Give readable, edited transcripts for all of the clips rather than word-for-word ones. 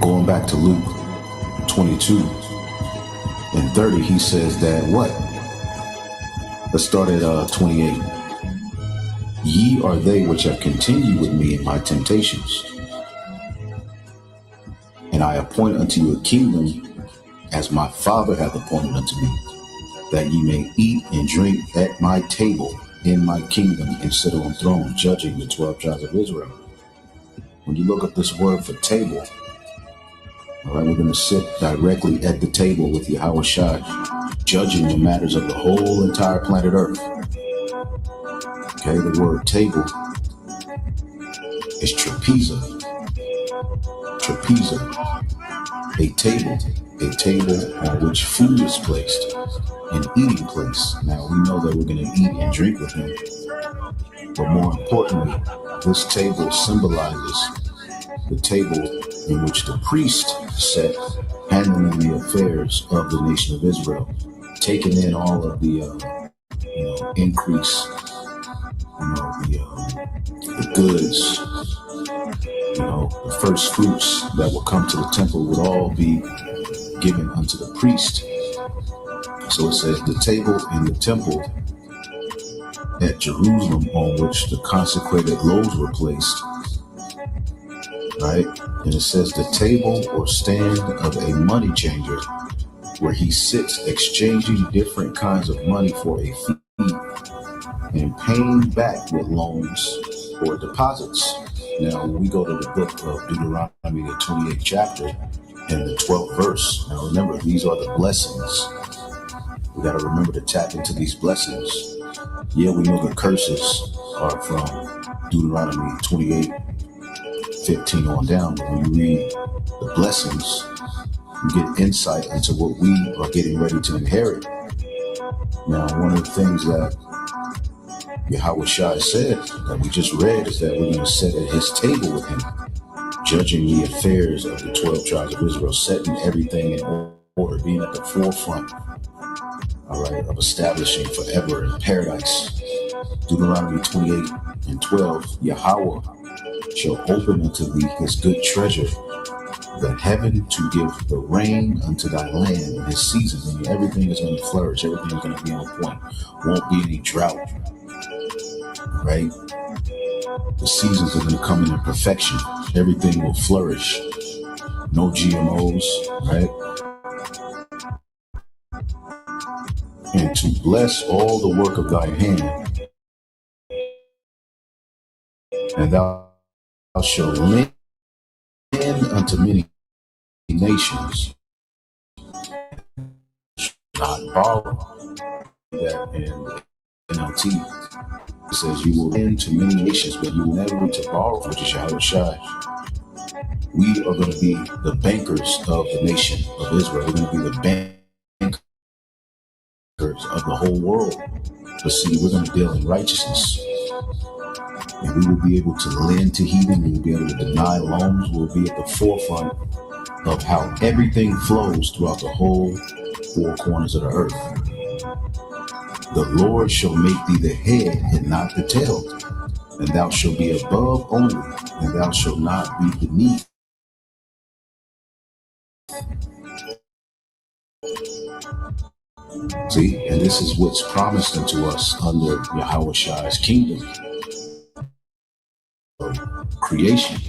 Going back to Luke 22 and 30, he says that what? Let's start at 28. Ye are they which have continued with me in my temptations, and I appoint unto you a kingdom as my Father hath appointed unto me, that ye may eat and drink at my table in my kingdom and sit on thrones, judging the 12 tribes of Israel. When you look up this word for table, all right, we're going to sit directly at the table with Yahweh Shai, judging the matters of the whole entire planet Earth. Okay, the word table is trapeza. Trapeza, a table on which food is placed, an eating place. Now we know that we're going to eat and drink with him, but more importantly, this table symbolizes the table in which the priest sat, handling the affairs of the nation of Israel, taking in all of the increase, the goods, the first fruits that will come to the temple would all be given unto the priest. So it says the table in the temple at Jerusalem on which the consecrated loaves were placed, right? And it says the table or stand of a money changer, where he sits exchanging different kinds of money for a fee and paying back with loans or deposits. Now, when we go to the book of Deuteronomy, the 28th chapter and the 12th verse, now remember, these are the blessings. We got to remember to tap into these blessings. Yeah, we know the curses are from Deuteronomy 28:15 on down, but when you read the blessings, you get insight into what we are getting ready to inherit. Now, one of the things that Yahweh Shai said that we just read is that we're going to sit at his table with him, judging the affairs of the 12 tribes of Israel, setting everything in order, being at the forefront, all right, of establishing forever in paradise. Deuteronomy 28:12, Yahweh shall open unto thee his good treasure, the heaven to give the rain unto thy land in his seasons, and everything is going to flourish, everything is going to be on point, won't be any drought, right? The seasons are going to come in perfection, everything will flourish, no GMOs, right? And to bless all the work of thy hand, and thou shalt lend unto many nations, not borrow. That in NLT, it says you will lend to many nations, but you will never need to borrow, which is Yahweh Shai. We are going to be the bankers of the nation of Israel. We're going to be the bankers of the whole world. But see, we're going to deal in righteousness. And we will be able to lend to heathen. We will be able to deny loans. We'll be at the forefront of how everything flows throughout the whole four corners of the earth. The Lord shall make thee the head and not the tail, and thou shalt be above only, and thou shalt not be beneath. See, and this is what's promised unto us under Yahweh Shai's kingdom of creation.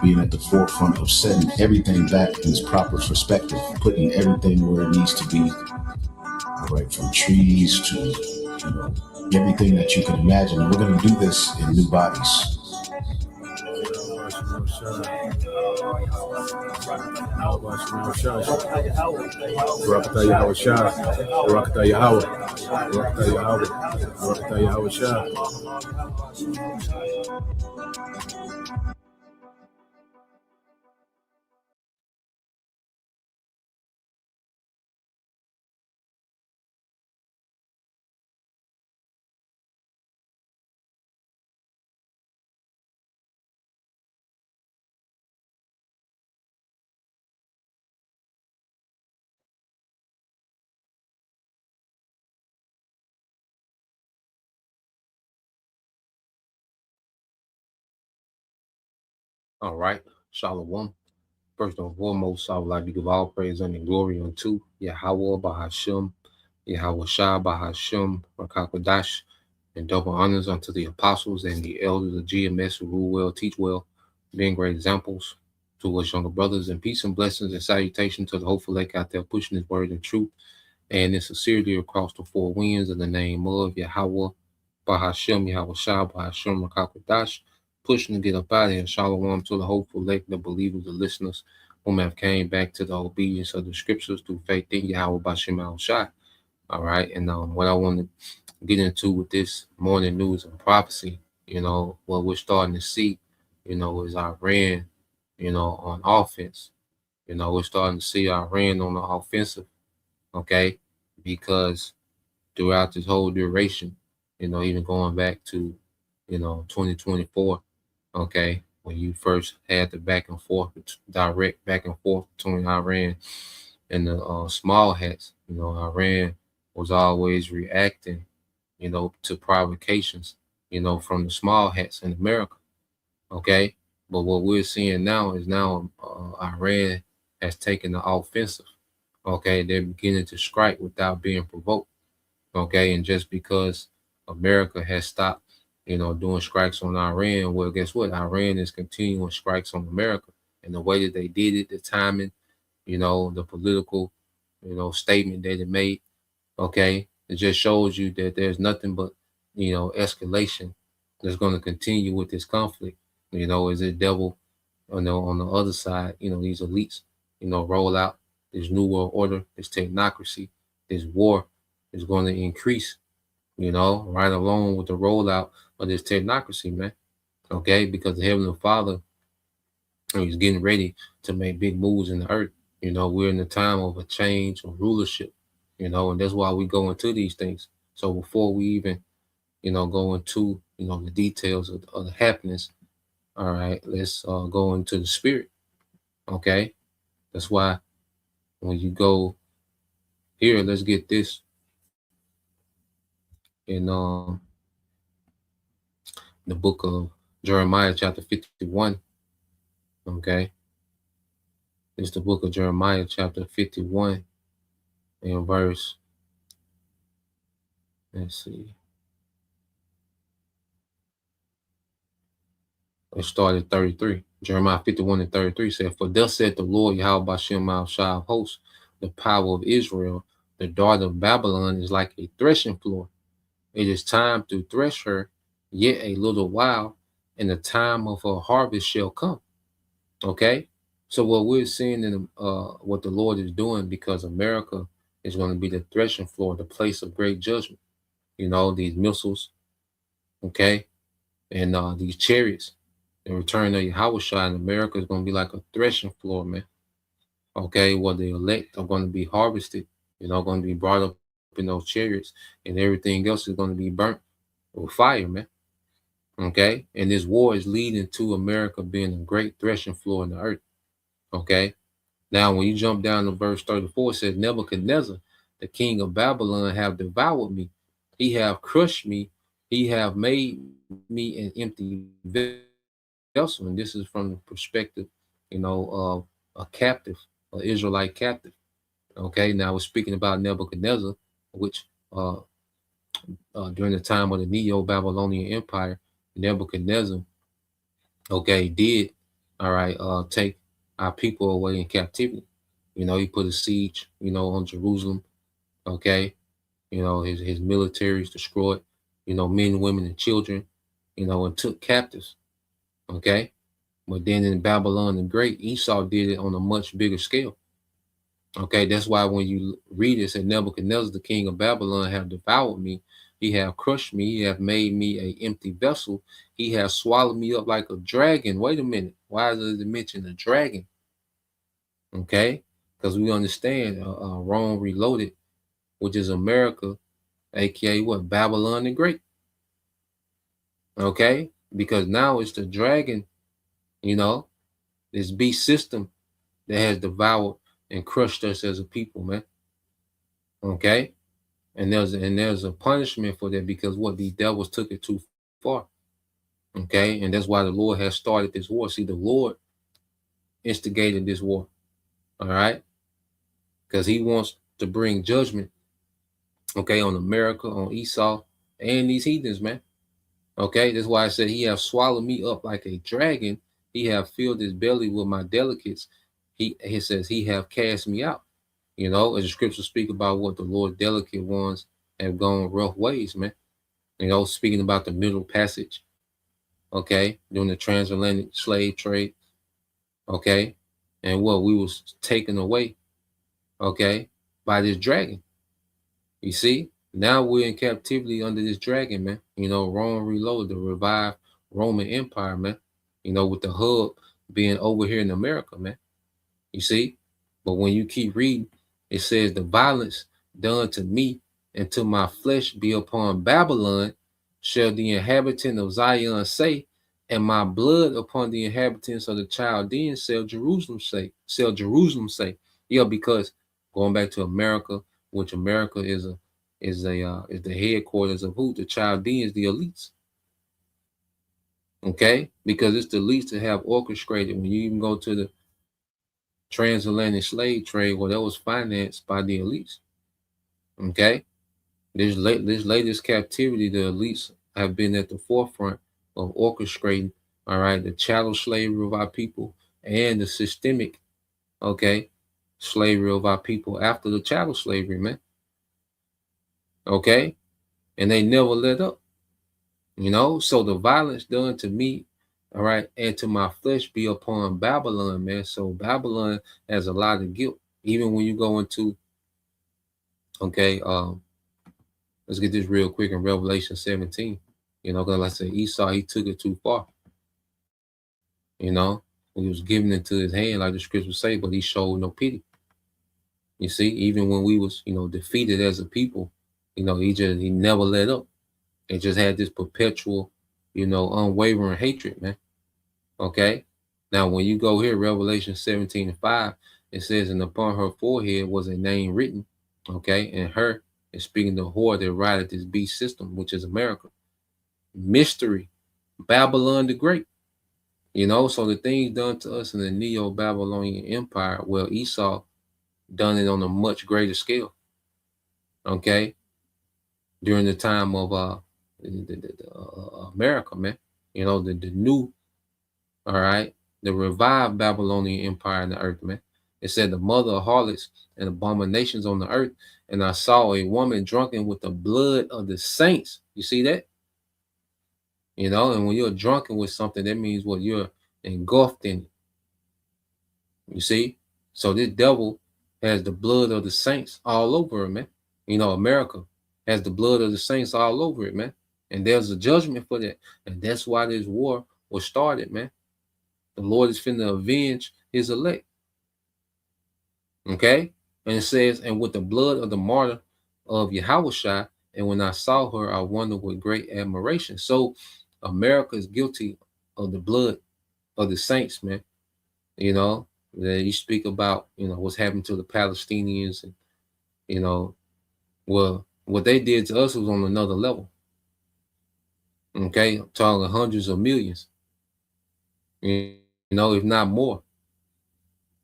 Being at the forefront of setting everything back in its proper perspective, putting everything where it needs to be. All right, from trees to everything that you can imagine. And we're going to do this in new bodies. All right. Shalom. First and foremost, I would like to give all praise and glory unto Yahweh Bahashim, Yahweh Shah Bahashim, Rakakwadash, and double honors unto the apostles and the elders of GMS who rule well, teach well, being great examples to us younger brothers, and peace and blessings and salutation to the hopeful lake out there pushing his word and truth and in sincerity across the four winds in the name of Yahweh Bahashim, Yahweh Shah Bahashim, Rakakwadash, pushing to get up out of here. Shalom to the hopeful lake, the believers, the listeners whom have came back to the obedience of the scriptures through faith in Yahweh Bashim Al Shai. All right. And what I want to get into with this morning news and prophecy, what we're starting to see, is Iran, on offense. We're starting to see Iran on the offensive, okay? Because throughout this whole duration, even going back to, 2024, okay, when you first had the back and forth, direct back and forth between Iran and the small hats, Iran was always reacting, to provocations, from the small hats in America, okay? But what we're seeing now is Iran has taken the offensive, okay? They're beginning to strike without being provoked, okay? And just because America has stopped, doing strikes on Iran, well, guess what? Iran is continuing strikes on America. And the way that they did it, the timing, the political, statement that it made, okay? It just shows you that there's nothing but, escalation that's going to continue with this conflict. Is it devil, on the other side, these elites, roll out this new world order, this technocracy, this war is going to increase, right along with the rollout of this technocracy, man. Okay, because the Heavenly Father, he's getting ready to make big moves in the earth. We're in the time of a change of rulership, and that's why we go into these things. So before we even, go into, the details of the happenings, all right, let's go into the spirit. Okay, that's why when you go here, let's get this in the book of Jeremiah, chapter 51. Okay, it's the book of Jeremiah, chapter 51, and verse. Let's see. Let's start at 33. Jeremiah 51 and 33 said, "For thus said the Lord Yahweh Bashem Al Shah of hosts, the power of Israel, the daughter of Babylon is like a threshing floor. It is time to thresh her, yet a little while, and the time of her harvest shall come." Okay? So what we're seeing in what the Lord is doing, because America is going to be the threshing floor, the place of great judgment. These missiles, okay, and these chariots. The return of Yahweh Shai in America is going to be like a threshing floor, man. Okay, where the elect are going to be harvested, going to be brought up in those chariots, and everything else is going to be burnt with fire, man. Okay, and this war is leading to America being a great threshing floor in the earth. Okay, now when you jump down to verse 34, it says, "Nebuchadnezzar, the king of Babylon, have devoured me. He have crushed me. He have made me an empty vessel." And this is from the perspective, of a captive, an Israelite captive. Okay, now we're speaking about Nebuchadnezzar, which during the time of the Neo-Babylonian Empire, Nebuchadnezzar, okay, did, all right, take our people away in captivity. He put a siege, on Jerusalem, okay. His militaries destroyed, men, women, and children, and took captives, okay. But then in Babylon the Great, Esau did it on a much bigger scale. Okay, that's why when you read it, said Nebuchadnezzar, the king of Babylon, have devoured me. He have crushed me. He have made me a empty vessel. He has swallowed me up like a dragon. Wait a minute. Why does it mention a dragon? Okay, because we understand Rome Reloaded, which is America, aka what? Babylon the Great. Okay, because now it's the dragon, this beast system that has devoured and crushed us as a people, man. Okay, and there's a punishment for that, because what? These devils took it too far. Okay, and that's why the Lord has started this war. See, the Lord instigated this war. All right, because he wants to bring judgment, okay, on America, on Esau, and these heathens, man. Okay, that's why I said he have swallowed me up like a dragon. He have filled his belly with my delicates. He says he have cast me out. You know, as the scriptures speak about what the Lord's delicate ones have gone rough ways, man. You know, speaking about the Middle Passage, okay, during the transatlantic slave trade, okay, and what we was taken away, okay, by this dragon. You see, now we're in captivity under this dragon, man. You know, Rome Reloaded, the revived Roman Empire, man. You know, with the hub being over here in America, man. You see, but when you keep reading, it says the violence done to me and to my flesh be upon Babylon, shall the inhabitant of Zion say, and my blood upon the inhabitants of the Chaldeans shall Jerusalem say. Shall Jerusalem say? Yeah, because going back to America, which America is the headquarters of who? The Chaldeans, the elites. Okay, because it's the elites that have orchestrated. When you even go to the transatlantic slave trade, well, that was financed by the elites. Okay, this latest captivity, the elites have been at the forefront of orchestrating. All right, the chattel slavery of our people and the systemic, okay, slavery of our people after the chattel slavery, man. Okay, and they never let up. You know, so the violence done to me, all right, and to my flesh be upon Babylon, man. So Babylon has a lot of guilt. Even when you go into, okay, let's get this real quick in Revelation 17. You know, because like I said, Esau, he took it too far. You know, he was giving it to his hand, like the scriptures say, but he showed no pity. You see, even when we was, you know, defeated as a people, you know, he never let up. It just had this perpetual, you know, unwavering hatred, man. Okay. Now, when you go here, Revelation 17:5, it says, and upon her forehead was a name written. Okay. And her is speaking the whore that rideth this beast system, which is America. Mystery, Babylon the Great. You know, so the things done to us in the Neo-Babylonian Empire, well, Esau done it on a much greater scale. Okay. During the time of America, man. You know, the new, all right, the revived Babylonian Empire in the earth, man. It said the mother of harlots and abominations on the earth. And I saw a woman drunken with the blood of the saints. You see that? You know, and when you're drunken with something, that means what you're engulfed in it. You see? So this devil has the blood of the saints all over it, man. You know, America has the blood of the saints all over it, man. And there's a judgment for that. And that's why this war was started, man. The Lord is finna avenge his elect. Okay? And it says, and with the blood of the martyr of Yahushua, and when I saw her, I wondered with great admiration. So America is guilty of the blood of the saints, man. You know, that you speak about, you know, what's happened to the Palestinians, and, you know, well, what they did to us was on another level. Okay, I'm talking hundreds of millions, you know, if not more.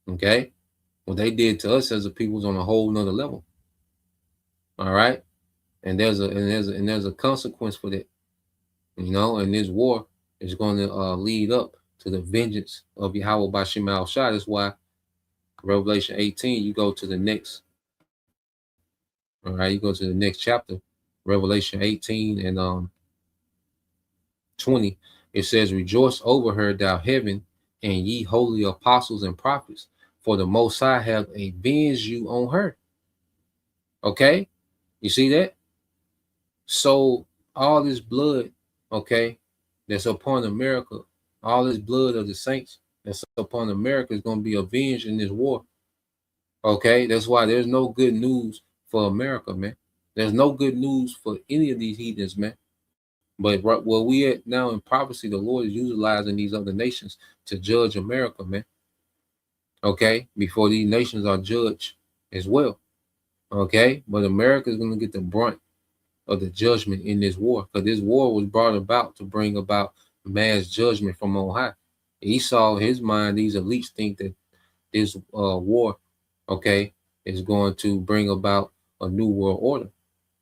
Okay, what they did to us as a people was on a whole nother level. All right, and there's a consequence for that, you know, and this war is going to lead up to the vengeance of Yahweh Bashim al-Shah. That's why Revelation 18, you go to the next, all right, you go to the next chapter, Revelation 18 and 20. It says, rejoice over her, thou heaven, and ye holy apostles and prophets, for the Most High have avenged you on her. Okay, you see that? So all this blood, okay, that's upon America, all this blood of the saints that's upon America is going to be avenged in this war. Okay, that's why there's no good news for America, man. There's no good news for any of these heathens, man. But where we at now in prophecy, the Lord is utilizing these other nations to judge America, man. Okay, before these nations are judged as well. Okay, but America is going to get the brunt of the judgment in this war, because this war was brought about to bring about mass judgment from on high. Esau, his mind, these elites think that this war, okay, is going to bring about a new world order.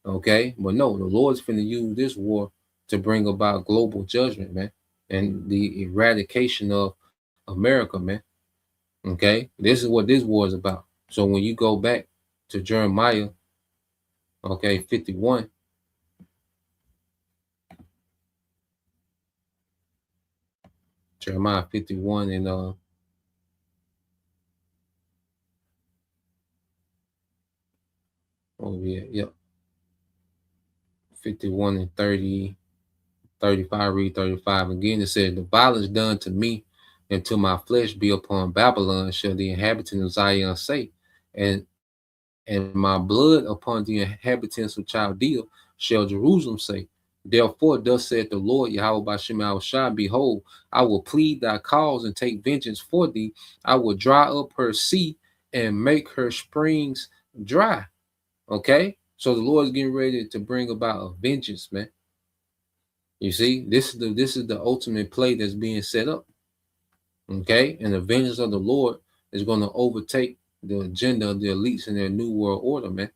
Okay, but no, the Lord's finna use this war to bring about global judgment, man, and the eradication of America, man. Okay, this is what this war is about. So when you go back to Jeremiah, okay, 51, Jeremiah 51 and oh yeah, yep, 51 and 30, 35, read 35 again. It says, the violence done to me and to my flesh be upon Babylon, shall the inhabitants of Zion say, and my blood upon the inhabitants of Chaldea shall Jerusalem say. Therefore, thus saith the Lord Yahweh Bashem Al-Shai, behold, I will plead thy cause and take vengeance for thee. I will dry up her sea and make her springs dry. Okay? So the Lord is getting ready to bring about a vengeance, man. You see, this is the ultimate play that's being set up. Okay? And the vengeance of the Lord is going to overtake the agenda of the elites in their new world order, man.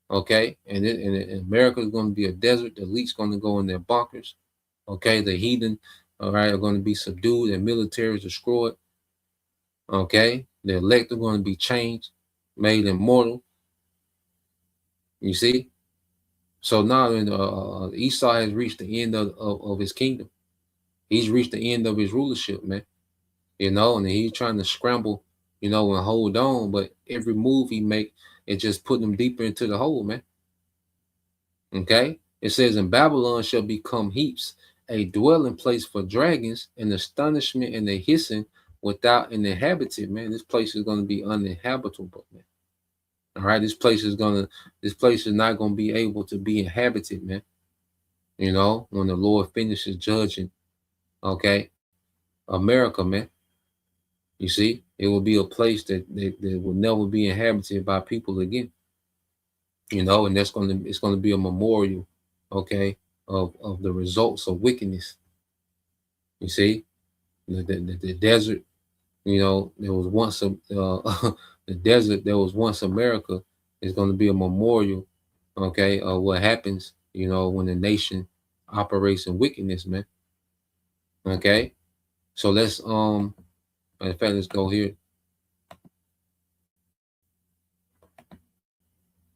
Okay, and America is going to be a desert. The elite's going to go in their bunkers. Okay, the heathen, all right, are going to be subdued and military is destroyed. Okay, the elect are going to be changed, made immortal. You see, so now Esau has reached the end of his kingdom. He's reached the end of his rulership, man. You know, and he's trying to scramble, you know, and hold on. But every move he make, it just put him deeper into the hole, man. Okay, it says, and Babylon shall become heaps, a dwelling place for dragons, and astonishment and the hissing without an inhabitant. Man, this place is going to be uninhabitable, man. All right, this place is not going to be able to be inhabited, man. You know, when the Lord finishes judging, okay, America, man. You see, it will be a place that will never be inhabited by people again. You know, and it's going to be a memorial, okay, of the results of wickedness. You see, the desert, you know, there was once the desert. There was once America is going to be a memorial, okay, of what happens, you know, when the nation operates in wickedness, man. Okay, so let's in fact, let's go here.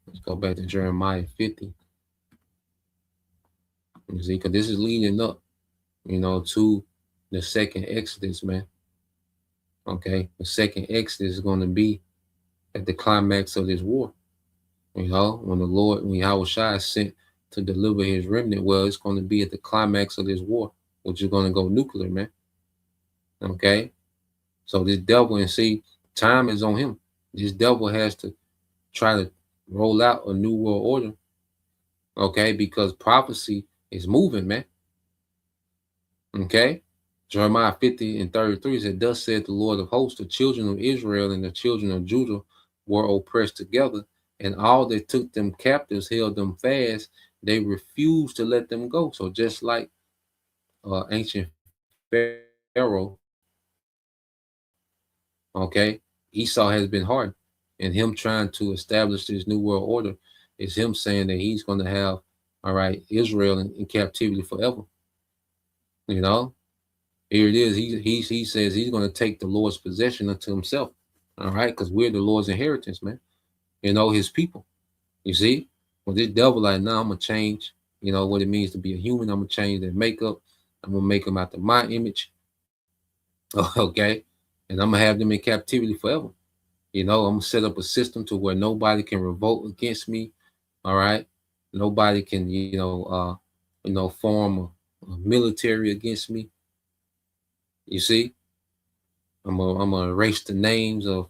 Let's go back to Jeremiah 50. You see, because this is leading up, you know, to the second Exodus, man. Okay, the second Exodus is going to be at the climax of this war. You know, when Yahweh Shai is sent to deliver his remnant, well, it's going to be at the climax of this war, which is going to go nuclear, man. Okay, so this devil, and see, time is on him. This devil has to try to roll out a new world order. Okay, because prophecy is moving, man. Okay, Jeremiah 50 and 33 said, thus said the Lord of hosts, the children of Israel and the children of Judah were oppressed together, and all that took them captives held them fast. They refused to let them go. So just like ancient Pharaoh, okay, Esau has been hard, and him trying to establish this new world order is him saying that he's going to have, all right, Israel in captivity forever. You know, here it is. He says he's going to take the Lord's possession unto himself. All right, because we're the Lord's inheritance, man. You know, his people. You see, well, this devil like, now I'm gonna change. You know what it means to be a human. I'm gonna change their makeup. I'm gonna make them after my image. Okay, and I'm gonna have them in captivity forever. You know, I'm gonna set up a system to where nobody can revolt against me. All right, nobody can, form a military against me. You see, I'm gonna erase the names of,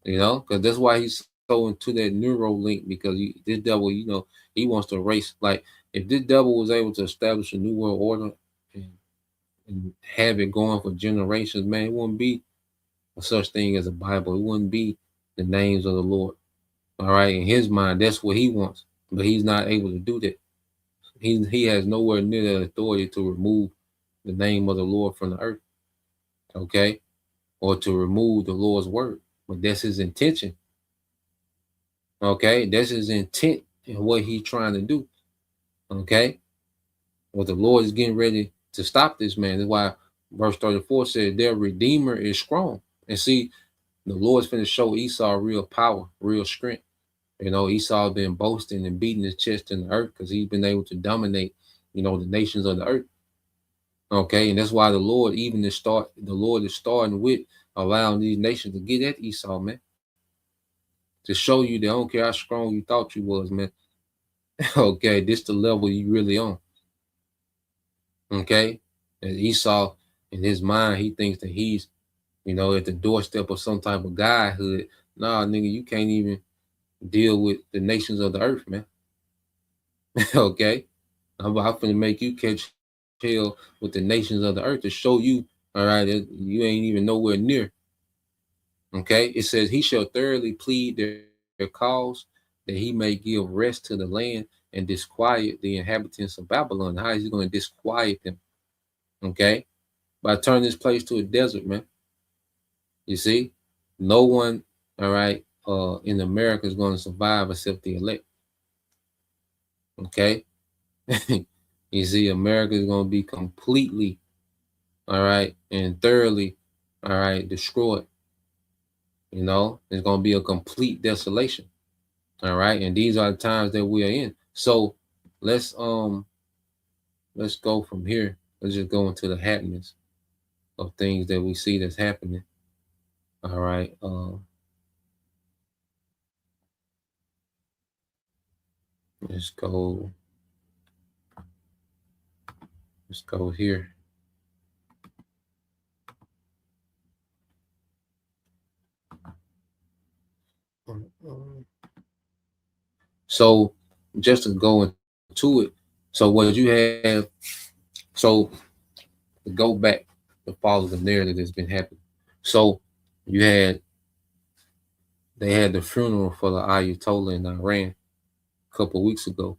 you know, because that's why he's so into that Neuralink, because this devil, you know, he wants to erase. Like, if this devil was able to establish a new world order and have it going for generations, man, it wouldn't be a such thing as a Bible. It wouldn't be the names of the Lord. All right, in his mind, that's what he wants, but he's not able to do that. He has nowhere near the authority to remove the name of the Lord from the earth. okay, or to remove the Lord's word. But that's his intention. Okay, that's his intent and what he's trying to do. Okay, well, the Lord is getting ready to stop this man. That's why verse 34 said their redeemer is strong. And see, the Lord's finna show Esau real power, real strength. You know, Esau been boasting and beating his chest in the earth because he's been able to dominate, you know, the nations of the earth. Okay, and that's why the Lord is starting with allowing these nations to get at Esau, man. To show you that I don't care how strong you thought you was, man. Okay, this the level you really on. Okay, and Esau, in his mind, he thinks that he's, you know, at the doorstep of some type of godhood. Nah, nigga, you can't even deal with the nations of the earth, man. Okay, I'm finna make you catch hell with the nations of the earth to show you, all right, that you ain't even nowhere near. Okay, it says he shall thoroughly plead their cause, that he may give rest to the land and disquiet the inhabitants of Babylon. How is he going to disquiet them? Okay, by turning this place to a desert, man. You see, no one, all right, in America is going to survive except the elect. Okay, you see, America is going to be completely, all right, and thoroughly, all right, destroyed. You know, it's going to be a complete desolation. All right, and these are the times that we are in. So let's go from here. Let's just go into the happenings of things that we see that's happening. All right. Let's go. Let's go here. So just to go into it, so what you have, so to go back to follow the narrative that's been happening. So you had they had the funeral for the Ayatollah in Iran a couple of weeks ago,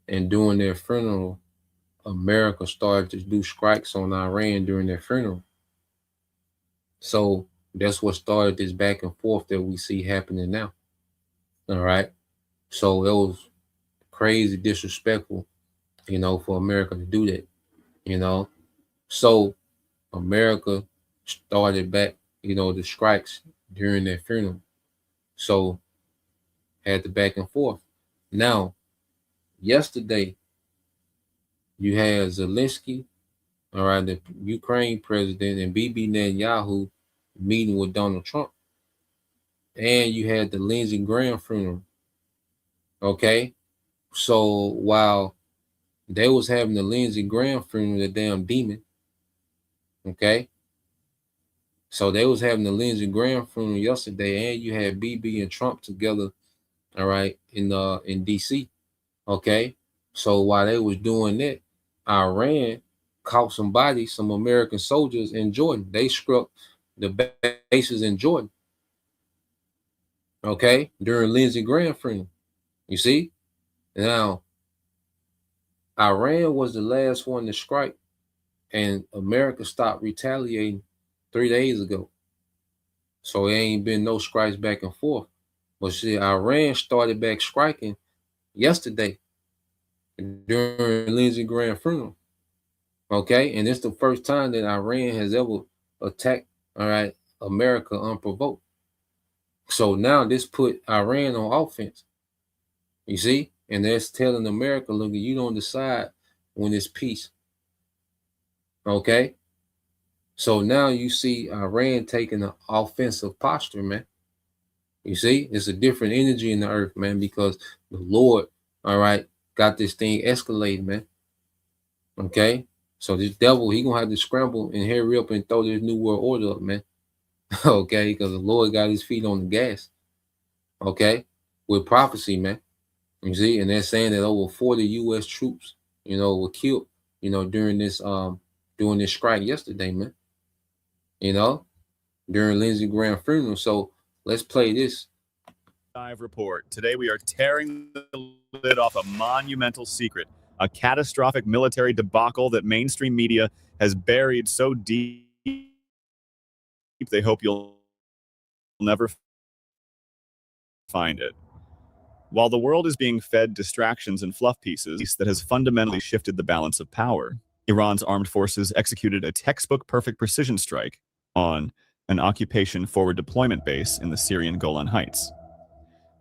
and during their funeral, America started to do strikes on Iran during their funeral. So that's what started this back and forth that we see happening now. All right. So it was crazy disrespectful, you know, for America to do that, you know. So America started back, you know, the strikes during their funeral. So had the back and forth. Now, yesterday, you had Zelensky, all right, the Ukraine president, and Bibi Netanyahu meeting with Donald Trump. And you had the Lindsey Graham funeral. Okay. So while they was having the Lindsey Graham funeral, the damn demon. Okay. So they was having the Lindsey Graham funeral yesterday, and you had BB and Trump together, all right, in DC. Okay. So while they was doing that, Iran caught some American soldiers in Jordan. They struck the bases in Jordan. Okay, during Lindsey Graham funeral. You see? Now, Iran was the last one to strike, and America stopped retaliating 3 days ago. So there ain't been no strikes back and forth. But see, Iran started back striking yesterday during Lindsey Graham funeral. Okay, and it's the first time that Iran has ever attacked, all right, America unprovoked. So now this put Iran on offense. You see? And that's telling America, look, you don't decide when it's peace. Okay? So now you see Iran taking an offensive posture, man. You see? It's a different energy in the earth, man, because the Lord, all right, got this thing escalated, man. Okay? So this devil, he gonna have to scramble and hurry up and throw this new world order up, man. Okay? Because the Lord got his feet on the gas. Okay? With prophecy, man. You see, and they're saying that over 40 U.S. troops, you know, were killed, you know, during this strike yesterday, man. You know, during Lindsey Graham funeral. So let's play this. Live report. Today we are tearing the lid off a monumental secret, a catastrophic military debacle that mainstream media has buried so deep they hope you'll never find it. While the world is being fed distractions and fluff pieces that has fundamentally shifted the balance of power, Iran's armed forces executed a textbook perfect precision strike on an occupation forward deployment base in the Syrian Golan Heights.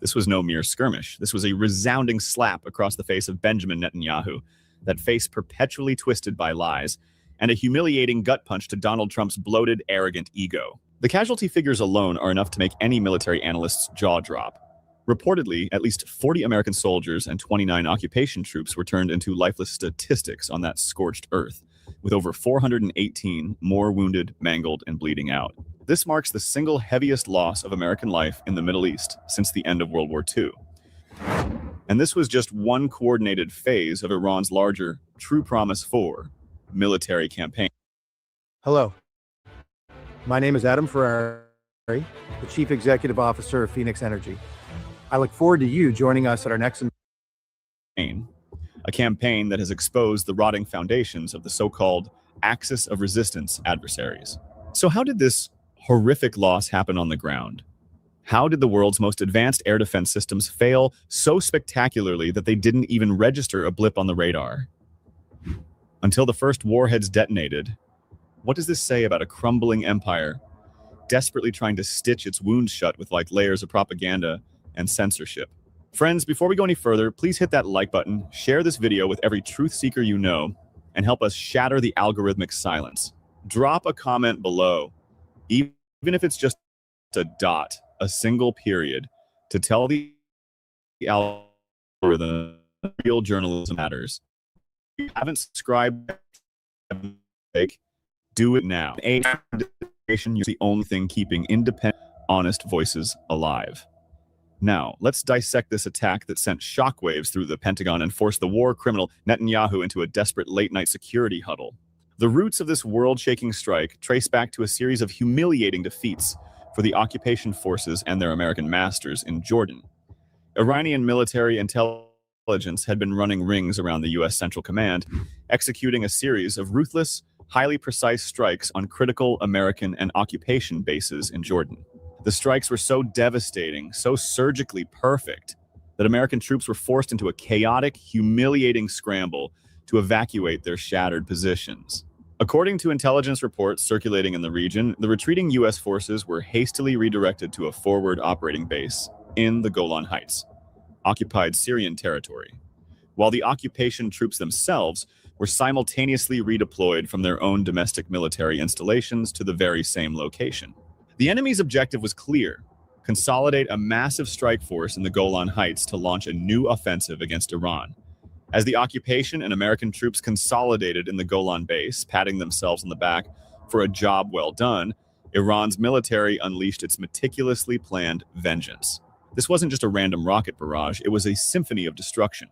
This was no mere skirmish. This was a resounding slap across the face of Benjamin Netanyahu, that face perpetually twisted by lies, and a humiliating gut punch to Donald Trump's bloated, arrogant ego. The casualty figures alone are enough to make any military analyst's jaw drop. Reportedly, at least 40 American soldiers and 29 occupation troops were turned into lifeless statistics on that scorched earth, with over 418 more wounded, mangled, and bleeding out. This marks the single heaviest loss of American life in the Middle East since the end of World War II. And this was just one coordinated phase of Iran's larger True Promise 4 military campaign. Hello. My name is Adam Ferrari, the Chief Executive Officer of Phoenix Energy. I look forward to you joining us at our next a campaign that has exposed the rotting foundations of the so-called axis of resistance adversaries. So how did this horrific loss happen on the ground? How did the world's most advanced air defense systems fail so spectacularly that they didn't even register a blip on the radar? Until the first warheads detonated, what does this say about a crumbling empire desperately trying to stitch its wounds shut with like layers of propaganda and censorship? Friends, before we go any further, please hit that like button, share this video with every truth seeker you know, and help us shatter the algorithmic silence. Drop a comment below, even if it's just a dot, a single period, to tell the algorithm real journalism matters. If you haven't subscribed, do it now. You're the only thing keeping independent, honest voices alive. Now, let's dissect this attack that sent shockwaves through the Pentagon and forced the war criminal Netanyahu into a desperate late-night security huddle. The roots of this world-shaking strike trace back to a series of humiliating defeats for the occupation forces and their American masters in Jordan. Iranian military intelligence had been running rings around the U.S. Central Command, executing a series of ruthless, highly precise strikes on critical American and occupation bases in Jordan. The strikes were so devastating, so surgically perfect, that American troops were forced into a chaotic, humiliating scramble to evacuate their shattered positions. According to intelligence reports circulating in the region, the retreating U.S. forces were hastily redirected to a forward operating base in the Golan Heights, occupied Syrian territory, while the occupation troops themselves were simultaneously redeployed from their own domestic military installations to the very same location. The enemy's objective was clear: consolidate a massive strike force in the Golan Heights to launch a new offensive against Iran. As the occupation and American troops consolidated in the Golan base, patting themselves on the back for a job well done, Iran's military unleashed its meticulously planned vengeance. This wasn't just a random rocket barrage, it was a symphony of destruction.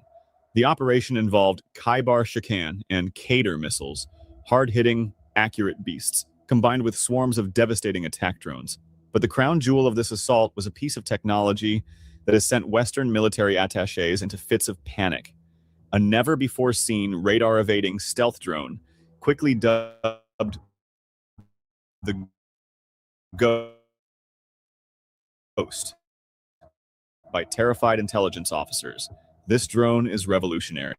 The operation involved Khaybar Shikan and Qader missiles, hard-hitting, accurate beasts, combined with swarms of devastating attack drones. But the crown jewel of this assault was a piece of technology that has sent Western military attachés into fits of panic. A never-before-seen radar-evading stealth drone, quickly dubbed the Ghost by terrified intelligence officers. This drone is revolutionary.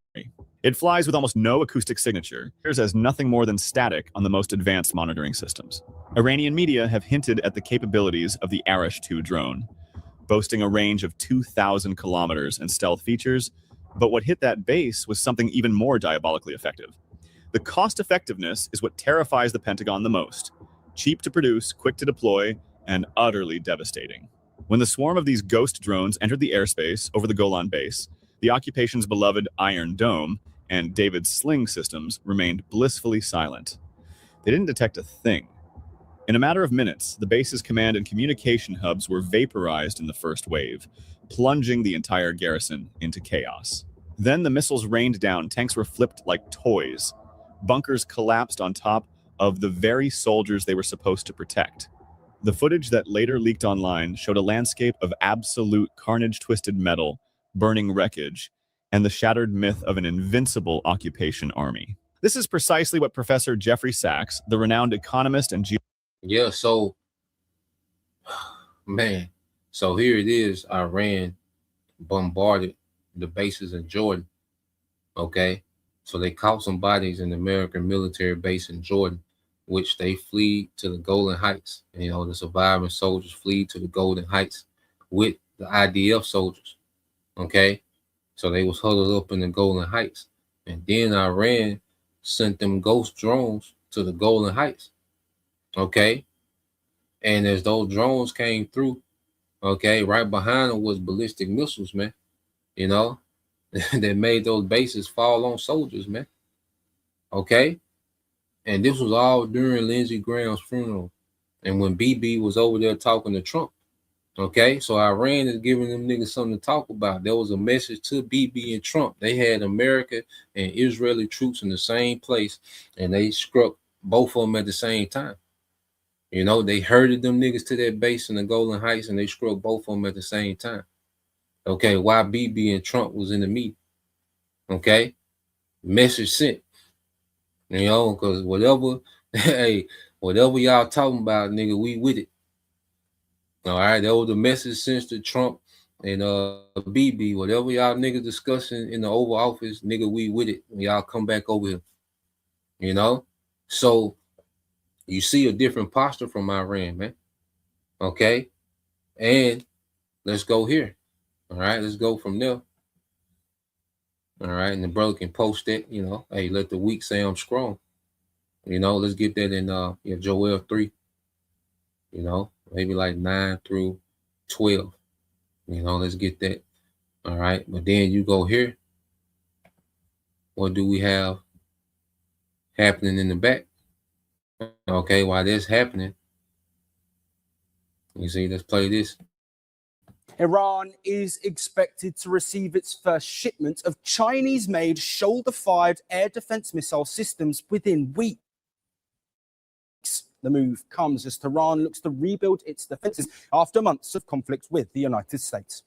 It flies with almost no acoustic signature, appears as nothing more than static on the most advanced monitoring systems. Iranian media have hinted at the capabilities of the Arash 2 drone, boasting a range of 2,000 kilometers and stealth features, but what hit that base was something even more diabolically effective. The cost effectiveness is what terrifies the Pentagon the most. Cheap to produce, quick to deploy, and utterly devastating. When the swarm of these ghost drones entered the airspace over the Golan base, the occupation's beloved Iron Dome and David's sling systems remained blissfully silent. They didn't detect a thing. In a matter of minutes, the base's command and communication hubs were vaporized in the first wave, plunging the entire garrison into chaos. Then the missiles rained down, tanks were flipped like toys. Bunkers collapsed on top of the very soldiers they were supposed to protect. The footage that later leaked online showed a landscape of absolute carnage-twisted metal, burning wreckage, and the shattered myth of an invincible occupation army. This is precisely what Professor Jeffrey Sachs, the renowned economist and Yeah, so Man, so here it is. Iran bombarded the bases in Jordan. Okay, so they caught some bodies in the American military base in Jordan, which they flee to the Golan Heights. And, the surviving soldiers flee to the Golden Heights with the IDF soldiers. Okay, so they was huddled up in the Golan Heights, and then Iran sent them ghost drones to the Golan Heights. Okay, and as those drones came through, okay, right behind them was ballistic missiles, man. That made those bases fall on soldiers, man. Okay, and this was all during Lindsey Graham's funeral, and when BB was over there talking to Trump. Okay, so Iran is giving them niggas something to talk about. There was a message to BB and Trump. They had American and Israeli troops in the same place, and they struck both of them at the same time. They herded them niggas to their base in the Golan Heights, and they struck both of them at the same time. Okay, why BB and Trump was in the meeting. Okay, message sent. Because whatever, whatever y'all talking about, nigga, we with it. All right, that was the message sent to Trump and BB. Whatever y'all niggas discussing in the Oval Office, nigga, we with it. Y'all come back over here. So you see a different posture from Iran, man. Okay, and let's go here. All right, let's go from there. All right, and the brother can post that. Hey, let the weak say I'm strong. Let's get that in Joel 3. Maybe like 9 through 12. Let's get that. All right. But then you go here. What do we have happening in the back? Okay, while that's happening, you see, let's play this. Iran is expected to receive its first shipment of Chinese-made shoulder-fired air defense missile systems within weeks. The move comes as Tehran looks to rebuild its defenses after months of conflict with the United States.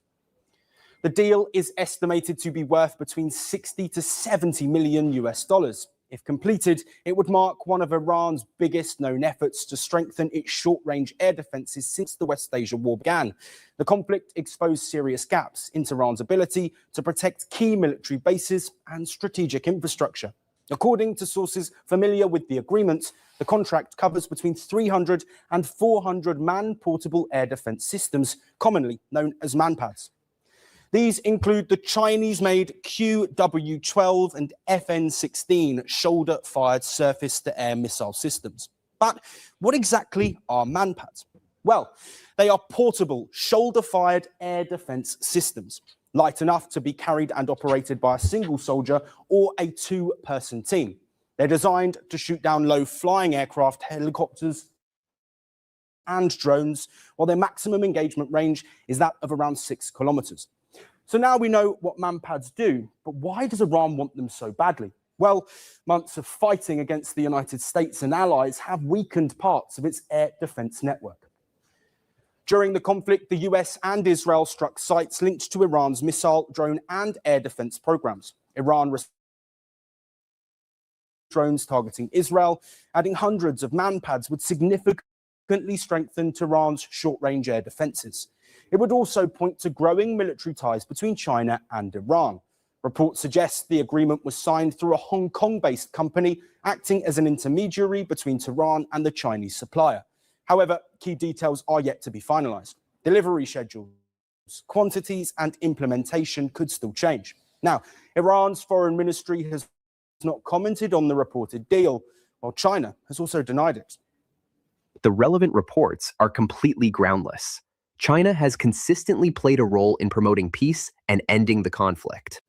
The deal is estimated to be worth between 60 to 70 million US dollars. If completed, it would mark one of Iran's biggest known efforts to strengthen its short-range air defenses since the West Asia War began. The conflict exposed serious gaps in Tehran's ability to protect key military bases and strategic infrastructure. According to sources familiar with the agreement, the contract covers between 300 and 400 man-portable air defense systems, commonly known as MANPADS. These include the Chinese-made QW-12 and FN-16 shoulder-fired surface-to-air missile systems. But what exactly are MANPADS? Well, they are portable, shoulder-fired air defense systems, light enough to be carried and operated by a single soldier or a two-person team. They're designed to shoot down low-flying aircraft, helicopters, and drones, while their maximum engagement range is that of around 6 kilometers. So now we know what MANPADS do, but why does Iran want them so badly? Well, months of fighting against the United States and allies have weakened parts of its air defense network. During the conflict, the US and Israel struck sites linked to Iran's missile, drone, and air defense programs. Iran drones targeting Israel, adding hundreds of MANPADS would significantly strengthen Tehran's short-range air defenses. It would also point to growing military ties between China and Iran. Reports suggest the agreement was signed through a Hong Kong-based company acting as an intermediary between Tehran and the Chinese supplier. However, key details are yet to be finalized. Delivery schedules, quantities, and implementation could still change. Now, Iran's foreign ministry has not commented on the reported deal, while China has also denied it. The relevant reports are completely groundless. China has consistently played a role in promoting peace and ending the conflict.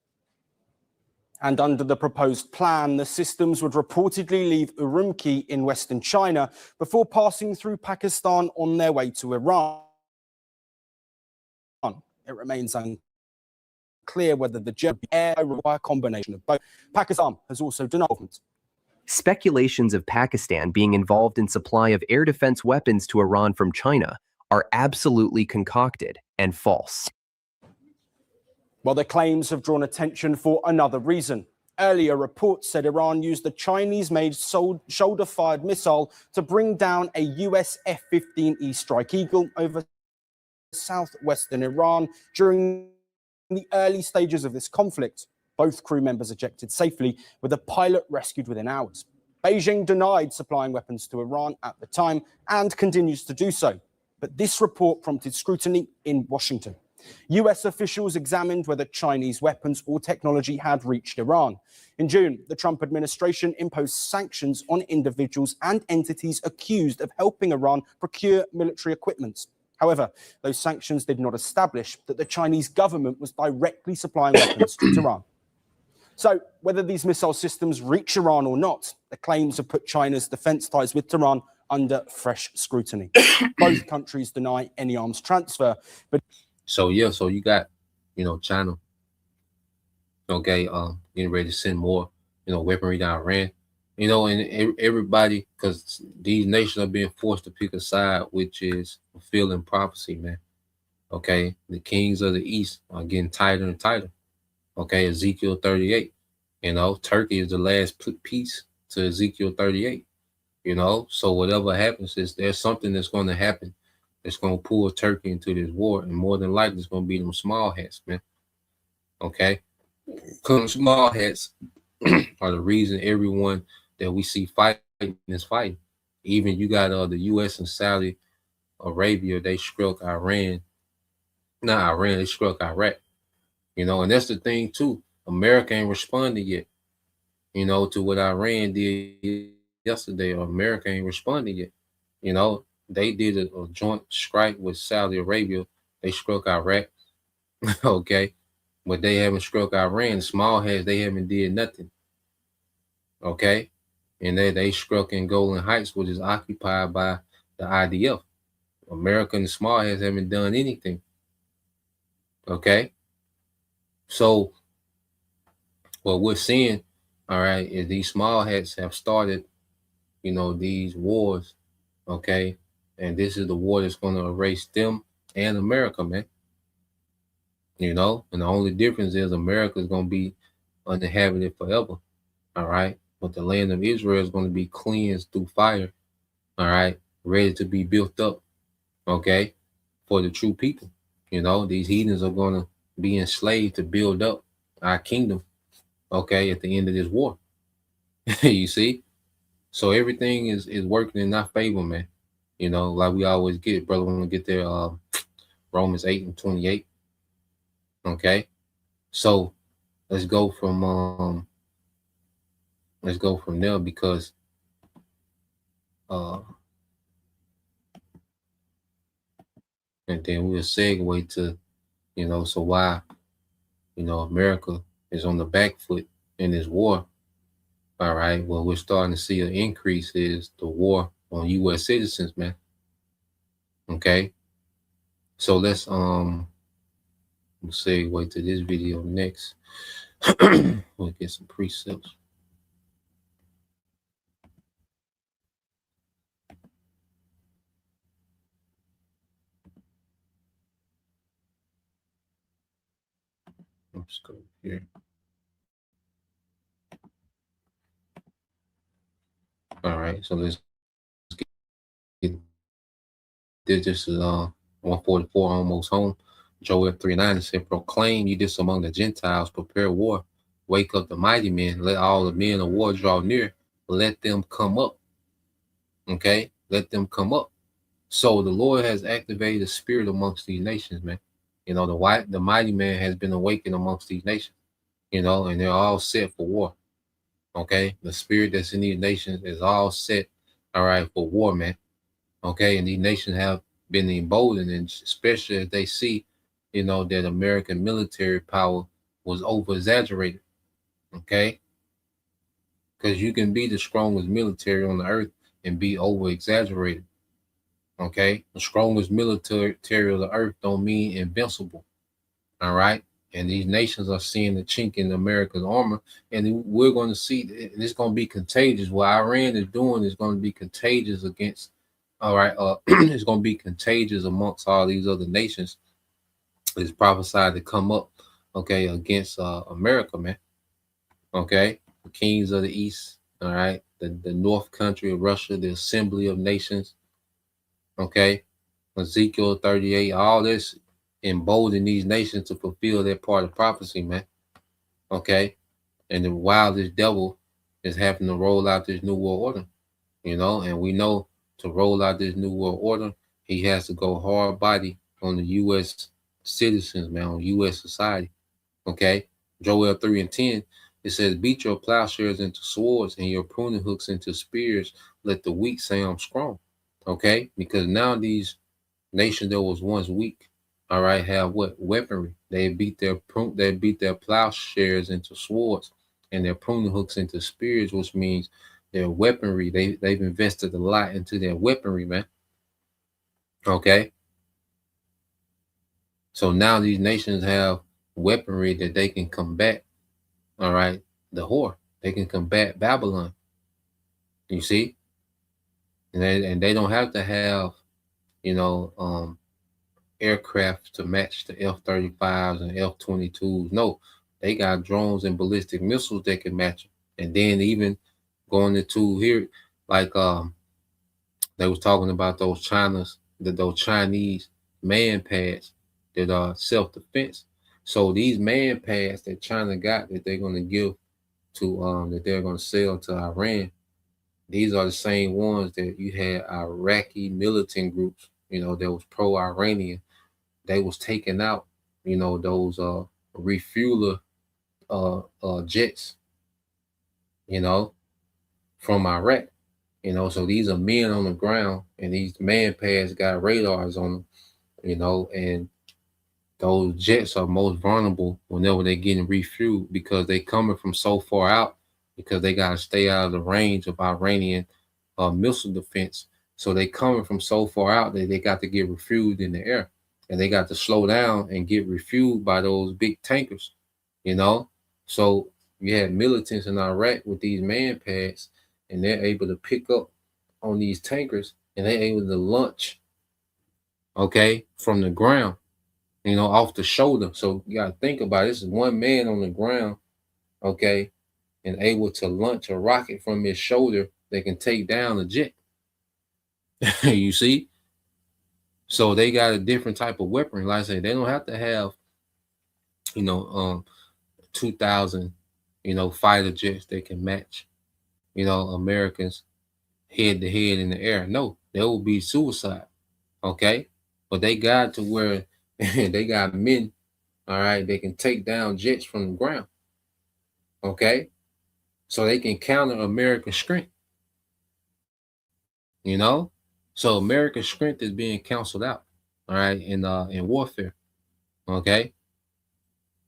And under the proposed plan, the systems would reportedly leave Urumqi in western China before passing through Pakistan on their way to Iran. It remains unclear whether the German air require a combination of both. Pakistan has also denied it. Speculations of Pakistan being involved in supply of air defense weapons to Iran from China are absolutely concocted and false. Well, the claims have drawn attention for another reason. Earlier reports said Iran used a Chinese-made shoulder-fired missile to bring down a US F-15E Strike Eagle over southwestern Iran during the early stages of this conflict. Both crew members ejected safely, with the pilot rescued within hours. Beijing denied supplying weapons to Iran at the time and continues to do so. But this report prompted scrutiny in Washington. US officials examined whether Chinese weapons or technology had reached Iran. In June, the Trump administration imposed sanctions on individuals and entities accused of helping Iran procure military equipment. However, those sanctions did not establish that the Chinese government was directly supplying weapons to Tehran. So, whether these missile systems reach Iran or not, the claims have put China's defense ties with Tehran under fresh scrutiny. Both countries deny any arms transfer, but So you got, China, okay, getting ready to send more, weaponry to Iran, and everybody, because these nations are being forced to pick a side, which is fulfilling prophecy, man. Okay, the kings of the East are getting tighter and tighter. Okay, Ezekiel 38, Turkey is the last piece to Ezekiel 38, so whatever happens there's something that's going to happen that's going to pull Turkey into this war, and more than likely it's going to be them small hats, man. Okay, because small hats are the reason everyone that we see fighting is fighting. Even you got the U.S. and Saudi Arabia, they struck Iran, not Iran, they struck Iraq. And that's the thing too. America ain't responded yet, to what Iran did yesterday. Or America ain't responded yet. They did a joint strike with Saudi Arabia. They struck Iraq, okay, but they haven't struck Iran. Small hats, they haven't did nothing, okay, and they struck in Golan Heights, which is occupied by the IDF. America and the small hats haven't done anything, okay. So what we're seeing, all right, is these small hats have started, these wars, okay, and this is the war that's going to erase them and America, man. And the only difference is America is going to be uninhabited forever, all right, but the land of Israel is going to be cleansed through fire, all right, ready to be built up, okay, for the true people. These heathens are going to be enslaved to build up our kingdom, okay, at the end of this war. You see, so everything is working in our favor, man. Like we always get, brother, when we get there, Romans 8:28. Okay, so let's go from there, because and then we'll segue to, so why, America is on the back foot in this war. All right, well, we're starting to see an increase is the war on U.S. citizens, man. Okay, so let's segue to this video next. We'll get some precepts. Let's go here. All right, so let's get this. Is 144 almost home. Joel 3:9 said, "Proclaim ye this among the Gentiles, prepare war, wake up the mighty men, let all the men of war draw near, let them come up." Okay, let them come up. So the Lord has activated the spirit amongst these nations, man. The mighty man has been awakened amongst these nations, and they're all set for war. Okay, the spirit that's in these nations is all set, all right, for war, man. Okay, and these nations have been emboldened, and especially as they see, that American military power was over exaggerated. Okay, because you can be the strongest military on the earth and be over exaggerated. Okay, the strongest military of the earth don't mean invincible. All right, and these nations are seeing the chink in America's armor, and we're going to see it's going to be contagious. What Iran is doing is going to be contagious against. All right, it's going to be contagious amongst all these other nations. It's prophesied to come up, okay, against America, man. Okay, the kings of the east. All right, the north country of Russia, the assembly of nations. Okay, Ezekiel 38, all this embolden these nations to fulfill their part of prophecy, man. Okay, and the wildest devil is having to roll out this new world order, and we know to roll out this new world order, he has to go hard body on the U.S. citizens, man, on U.S. society. Okay, Joel 3:10, it says, beat your plowshares into swords and your pruning hooks into spears. Let the weak say I'm strong. Okay, because now these nations that was once weak, all right, have what? Weaponry. They beat their plowshares into swords and their pruning hooks into spears, which means their weaponry. They've invested a lot into their weaponry, man. Okay. So now these nations have weaponry that they can combat, all right, the whore. They can combat Babylon. You see? And they don't have to have, aircraft to match the F-35s and F-22s. No, they got drones and ballistic missiles that can match them. And then even going into here, like they was talking about those Chinese man pads that are self-defense. So these man pads that China got that they're going to give to that they're going to sell to Iran, these are the same ones that you had Iraqi militant groups, that was pro-Iranian. They was taking out, those refueler jets, from Iraq. So these are men on the ground, and these man pads got radars on them, and those jets are most vulnerable whenever they're getting refueled because they coming from so far out because they got to stay out of the range of Iranian missile defense. So they coming from so far out that they got to get refueled in the air, and they got to slow down and get refueled by those big tankers, So you have militants in Iraq with these man pads, and they're able to pick up on these tankers, and they're able to launch, okay, from the ground, off the shoulder. So you got to think about it. This is one man on the ground, okay, and able to launch a rocket from his shoulder that can take down a jet. You see? So they got a different type of weaponry. Like I say, they don't have to have, 2,000, fighter jets that can match, Americans head to head in the air. No, that would be suicide. Okay. But they got to where they got men, all right, they can take down jets from the ground. Okay. So they can counter American strength. So American strength is being canceled out, all right, in warfare. Okay.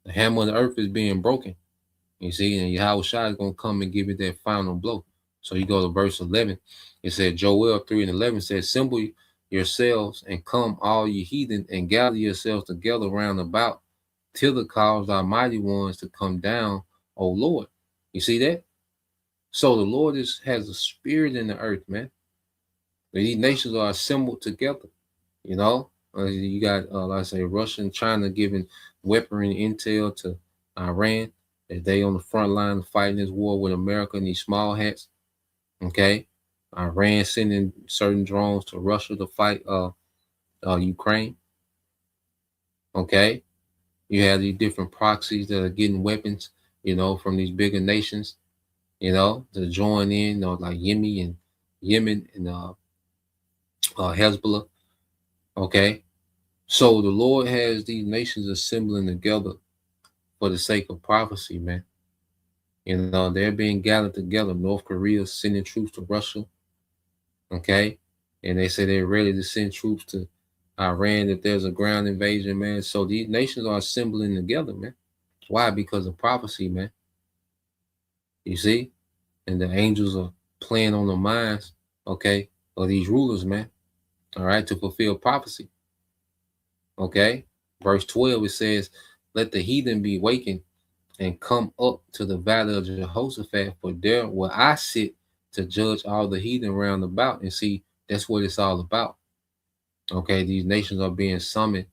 The hammer of the earth is being broken. You see, and Yahweh Shai is going to come and give it that final blow. So you go to verse 11. It said, Joel 3:11 says, assemble yourselves and come, all ye heathen, and gather yourselves together round about till the cause thy mighty ones to come down, O Lord. You see that? So the Lord has a spirit in the earth, man. These nations are assembled together. You got, like I say, Russia and China giving weaponry intel to Iran. That they on the front line fighting this war with America and these small hats. Okay. Iran sending certain drones to Russia to fight Ukraine. Okay. You have these different proxies that are getting weapons, from these bigger nations, to join in, like Yemen and Hezbollah. Okay. So the Lord has these nations assembling together for the sake of prophecy, man. They're being gathered together. North Korea sending troops to Russia. Okay. And they say they're ready to send troops to Iran if there's a ground invasion, man. So these nations are assembling together, man. Why? Because of prophecy, man. You see? And the angels are playing on the minds, okay, of these rulers, man. All right, to fulfill prophecy. Okay. Verse 12, it says, let the heathen be wakened and come up to the valley of Jehoshaphat, for there will I sit to judge all the heathen round about. And see, that's what it's all about. Okay, these nations are being summoned,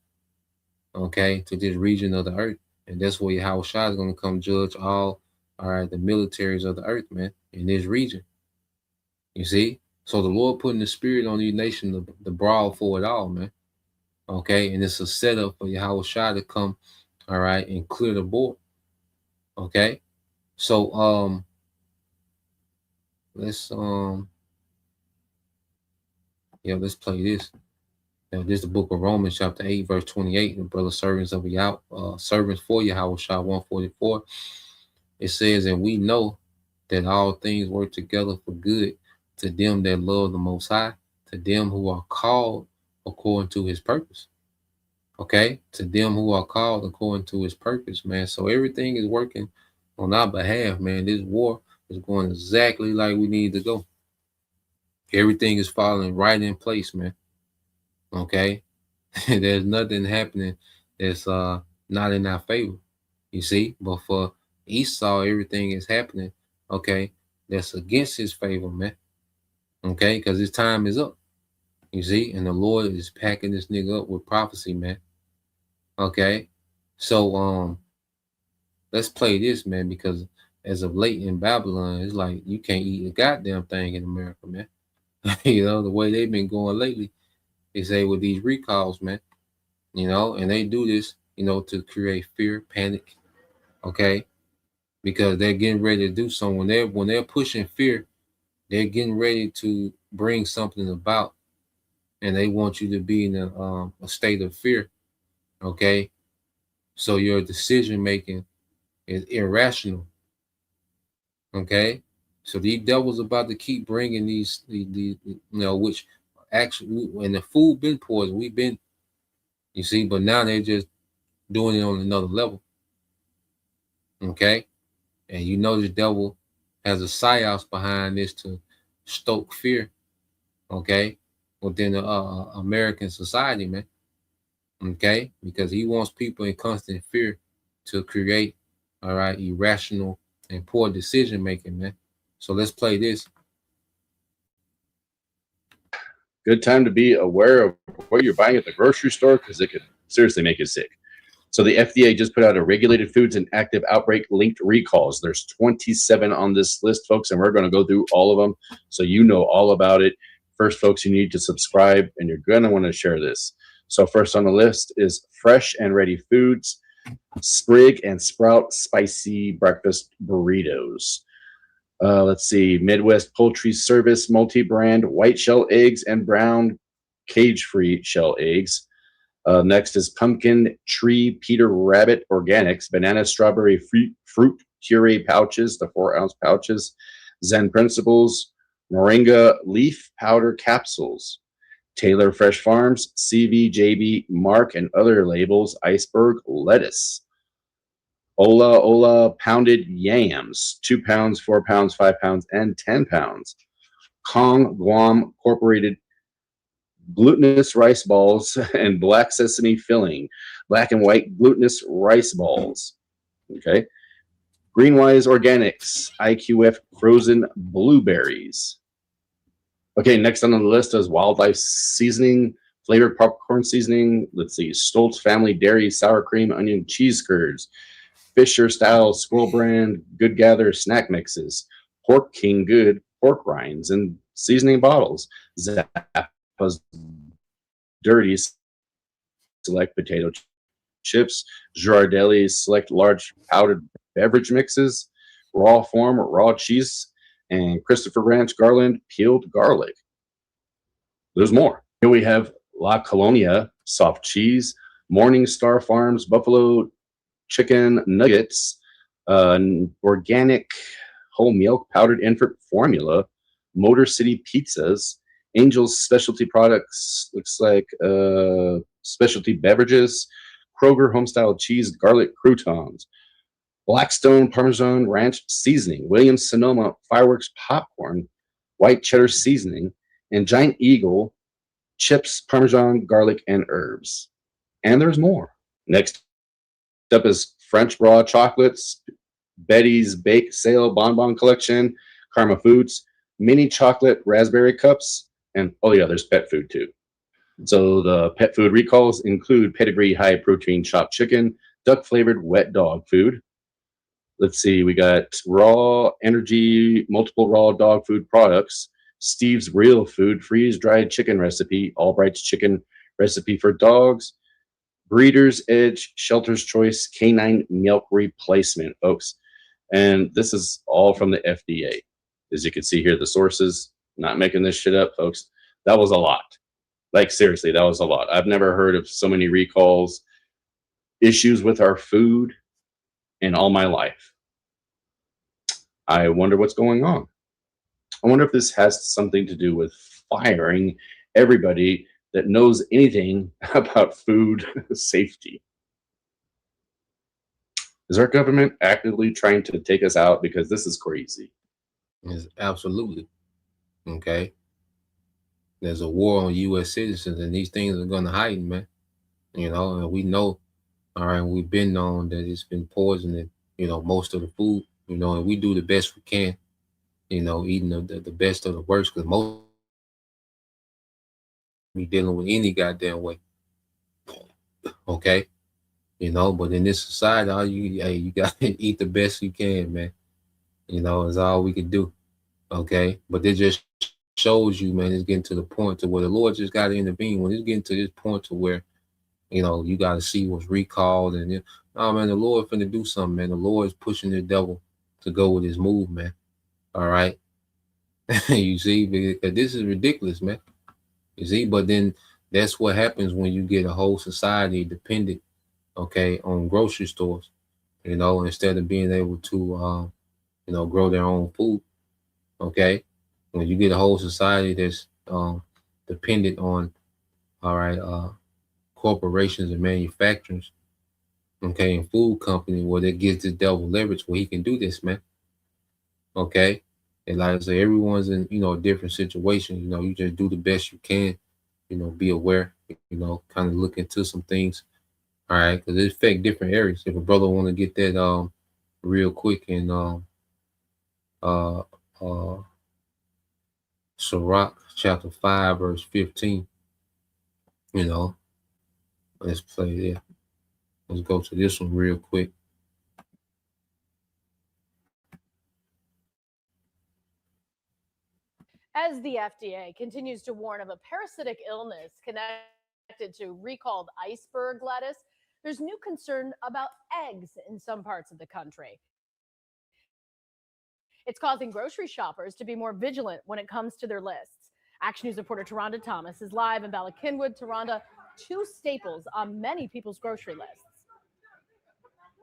okay, to this region of the earth. And that's where Yahweh Shai is going to come judge all all right, the militaries of the earth, man, in this region. You see? So the Lord putting the spirit on these nations to brawl for it all, man. Okay, and it's a setup for Yahweh Shai to come, all right, and clear the board. Okay. So let's let's play this. This is the book of Romans, chapter 8, verse 28. The brother servants of servants for Yahweh Shai 144. It says, and we know that all things work together for good to them that love the Most High, to them who are called according to his purpose. Okay, to them who are called according to his purpose, man. So everything is working on our behalf, man. This war is going exactly like we need to go. Everything is falling right in place, man. Okay, there's nothing happening that's not in our favor, you see. But for Esau, everything is happening, okay, that's against his favor, man. Okay, because his time is up, you see, and the Lord is packing this nigga up with prophecy, man. Okay, so let's play this, man, because as of late in Babylon, it's like you can't eat a goddamn thing in America, man. You know, the way they've been going lately, they say with these recalls, man, you know, and they do this, you know, to create fear, panic, okay, because they're getting ready to do something. When they're pushing fear, they're getting ready to bring something about, and they want you to be in a state of fear, okay? So your decision making is irrational, okay? So these devils about to keep bringing these you know, which actually, when the food been poisoned, we've been, you see, but now they're just doing it on another level, okay? And you know the devil has a psyops behind this to stoke fear, okay, within the American society, man, okay, because he wants people in constant fear to create, all right, irrational and poor decision making, man. So let's play this. Good time to be aware of what you're buying at the grocery store, because it could seriously make you sick. So the FDA just put out a regulated foods and active outbreak linked recalls. There's 27 on this list, folks, and we're going to go through all of them so you know all about it. First, folks, you need to subscribe, and you're going to want to share this. So first on the list is Fresh and Ready Foods, Sprig and Sprout Spicy Breakfast Burritos. Let's see, Midwest Poultry Service multi-brand white shell eggs and brown cage-free shell eggs. Next is Pumpkin Tree Peter Rabbit Organics Banana Strawberry Fruit Puree pouches, the 4-ounce pouches. Zen Principles Moringa Leaf Powder Capsules. Taylor Fresh Farms CVJB Mark and other labels Iceberg Lettuce. Ola Pounded Yams, 2 pounds, 4 pounds, 5 pounds, and 10 pounds. Kong Guam Incorporated glutinous rice balls and black sesame filling, black and white glutinous rice balls. Okay. Greenwise Organics, IQF frozen blueberries. Okay, next on the list is Wildlife Seasoning, flavored popcorn seasoning. Let's see, Stoltz Family Dairy Sour Cream Onion Cheese Curds, Fisher Style Squirrel Brand Good Gather Snack Mixes, Pork King Good pork rinds and seasoning bottles, Zappa's Dirty Select Potato Chips, Girardelli's Select Large Powdered Beverage Mixes, Raw Form Raw Cheese, and Christopher Ranch Garland Peeled Garlic. There's more. Here we have La Colonia Soft Cheese, Morningstar Farms Buffalo Chicken Nuggets, Organic Whole Milk Powdered Infant Formula, Motor City Pizzas, Angel's Specialty Products, looks like Specialty Beverages, Kroger Homestyle Cheese Garlic Croutons, Blackstone Parmesan Ranch Seasoning, Williams Sonoma Fireworks Popcorn, White Cheddar Seasoning, and Giant Eagle Chips Parmesan Garlic and Herbs. And there's more. Next up is French Raw Chocolates, Betty's Bake Sale Bonbon Collection, Karma Foods, Mini Chocolate Raspberry Cups, and oh yeah, there's pet food too. So the pet food recalls include pedigree high protein chopped chicken, duck flavored wet dog food. Let's see, we got Raw Energy, multiple raw dog food products, Steve's Real Food, freeze-dried chicken recipe, Albright's chicken recipe for dogs, Breeder's Edge, Shelter's Choice, canine milk replacement, folks. And this is all from the FDA. As you can see here, the sources, not making this shit up, folks. That was a lot. Like, seriously, that was a lot. I've never heard of so many recalls, issues with our food in all my life. I wonder what's going on. I wonder if this has something to do with firing everybody that knows anything about food safety. Is our government actively trying to take us out? Because this is crazy. Yes, absolutely. Okay. There's a war on U.S. citizens, and these things are going to heighten, man. You know, and we know, all right, we've been known that it's been poisoning, you know, most of the food, you know, and we do the best we can, you know, eating the best of the worst, because most be dealing with any goddamn way. Okay. You know, but in this society, you got to eat the best you can, man. You know, is all we can do. Okay. But it just shows you, man, it's getting to the point to where the Lord just got to intervene. When it's getting to this point to where, you know, you got to see what's recalled. And, oh, man, the Lord finna do something, man. The Lord is pushing the devil to go with his move, man. All right. You see, because this is ridiculous, man. You see, but then that's what happens when you get a whole society dependent, okay, on grocery stores, you know, instead of being able to, you know, grow their own food. Okay. When you get a whole society that's dependent on, all right, corporations and manufacturers, okay, and food company, where that gives the devil leverage where he can do this, man. Okay. And like I say, everyone's in, you know, a different situation. You know, you just do the best you can, you know, be aware, you know, kind of look into some things. All right, because it affect different areas. If a brother want to get that real quick in Sirach chapter 5, verse 15, you know, let's play there. Let's go to this one real quick. As the FDA continues to warn of a parasitic illness connected to recalled iceberg lettuce, there's new concern about eggs in some parts of the country. It's causing grocery shoppers to be more vigilant when it comes to their lists. Action News reporter Taronda Thomas is live in Bala Cynwyd. Taronda, two staples on many people's grocery lists.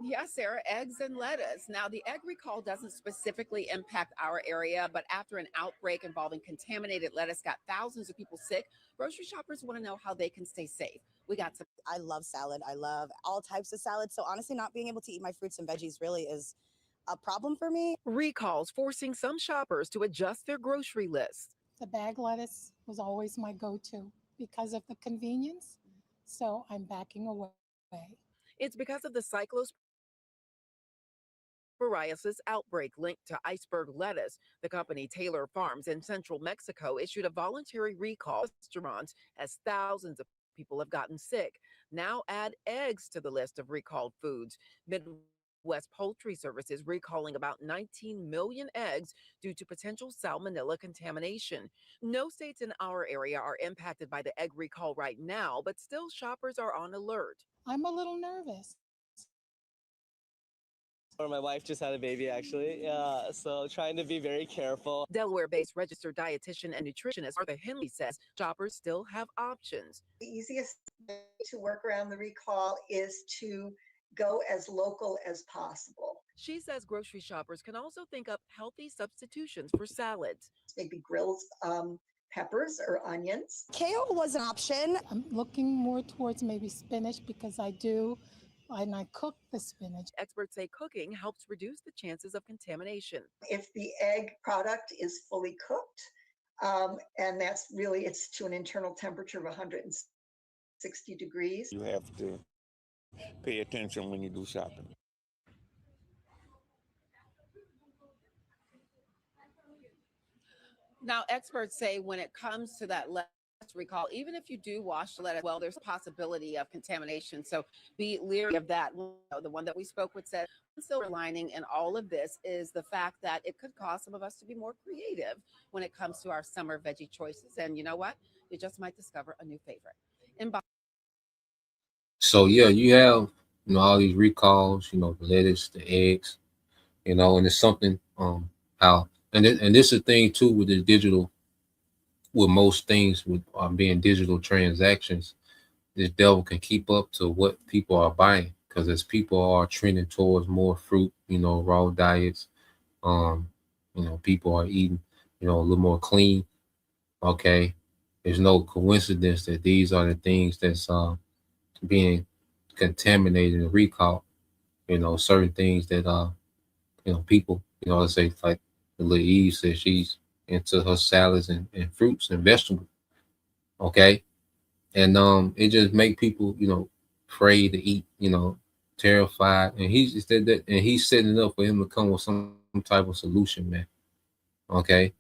Yes, Sarah, eggs and lettuce. Now, the egg recall doesn't specifically impact our area, but after an outbreak involving contaminated lettuce got thousands of people sick, grocery shoppers want to know how they can stay safe. We got some. I love salad. I love all types of salad. So honestly, not being able to eat my fruits and veggies really is a problem for me. Recalls forcing some shoppers to adjust their grocery list. The bag lettuce was always my go-to because of the convenience. So I'm backing away. It's because of the cyclosporiasis outbreak linked to iceberg lettuce. The company Taylor Farms in central Mexico issued a voluntary recall of restaurants as thousands of people have gotten sick. Now add eggs to the list of recalled foods. Midwest Poultry Service is recalling about 19 million eggs due to potential salmonella contamination. No states in our area are impacted by the egg recall right now, but still shoppers are on alert. I'm a little nervous. My wife just had a baby, actually. Yeah, so trying to be very careful. Delaware-based registered dietitian and nutritionist Arthur Henley says shoppers still have options. The easiest way to work around the recall is to go as local as possible. She says grocery shoppers can also think up healthy substitutions for salads. Maybe grilled peppers or onions. Kale was an option. I'm looking more towards maybe spinach because I cook the spinach. Experts say cooking helps reduce the chances of contamination. If the egg product is fully cooked, and that's really, it's to an internal temperature of 160 degrees. You have to pay attention when you do shopping. Now, experts say when it comes to that lettuce recall, even if you do wash the lettuce well, there's a possibility of contamination. So be leery of that. The one that we spoke with said silver lining in all of this is the fact that it could cause some of us to be more creative when it comes to our summer veggie choices. And you know what? You just might discover a new favorite. So yeah, you have all these recalls, the lettuce, the eggs, and it's something how and this is the thing too with the digital, with most things with being digital transactions, this devil can keep up to what people are buying, because as people are trending towards more fruit, raw diets, people are eating, a little more clean. Okay, there's no coincidence that these are the things that's being contaminated and recalled. Certain things that people, let's say like the little Eve says she's into her salads and fruits and vegetables. Okay. And it just make people, afraid to eat, terrified. And he's said that, and he's setting it up for him to come with some type of solution, man. Okay.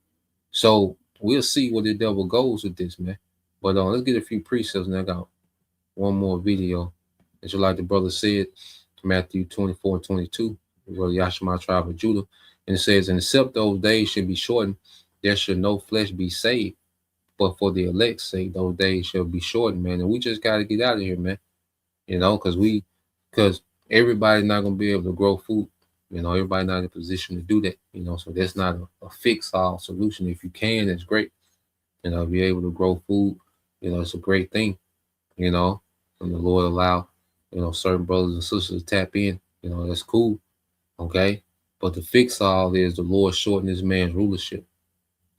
So we'll see where the devil goes with this, man. But let's get a few precepts, and I got one more video. It's like the brother said, Matthew 24:22, brother Yashima tribe of Judah. And it says, and except those days should be shortened, there should no flesh be saved. But for the elect's sake, those days shall be shortened, man. And we just got to get out of here, man. Because everybody's not going to be able to grow food. Everybody's not in a position to do that. So that's not a fix-all solution. If you can, it's great. Be able to grow food, it's a great thing, and the Lord allow, certain brothers and sisters to tap in, that's cool. Okay. But the fix-all is the Lord shorten this man's rulership.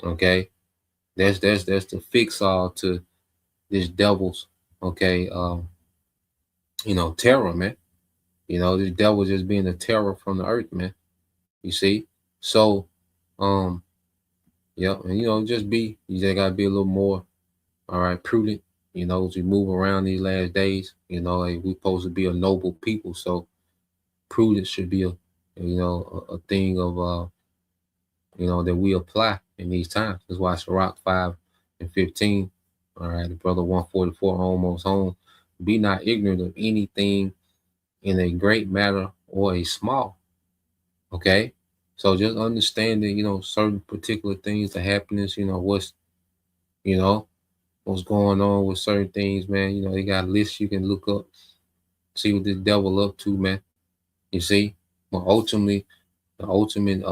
Okay. That's the fix-all to this devil's, terror, man. This devil just being a terror from the earth, man. You see? So, yeah, and you just gotta be a little more, all right, prudent, as we move around these last days. Like we're supposed to be a noble people, so prudence should be a thing of that we apply in these times. That's why Sirach 5:15. All right, the brother 144 almost home. Be not ignorant of anything in a great matter or a small. Okay. So just understanding, certain particular things, the happiness, what's going on with certain things, man. They got lists you can look up, see what the devil up to, man. You see? But ultimately, the ultimate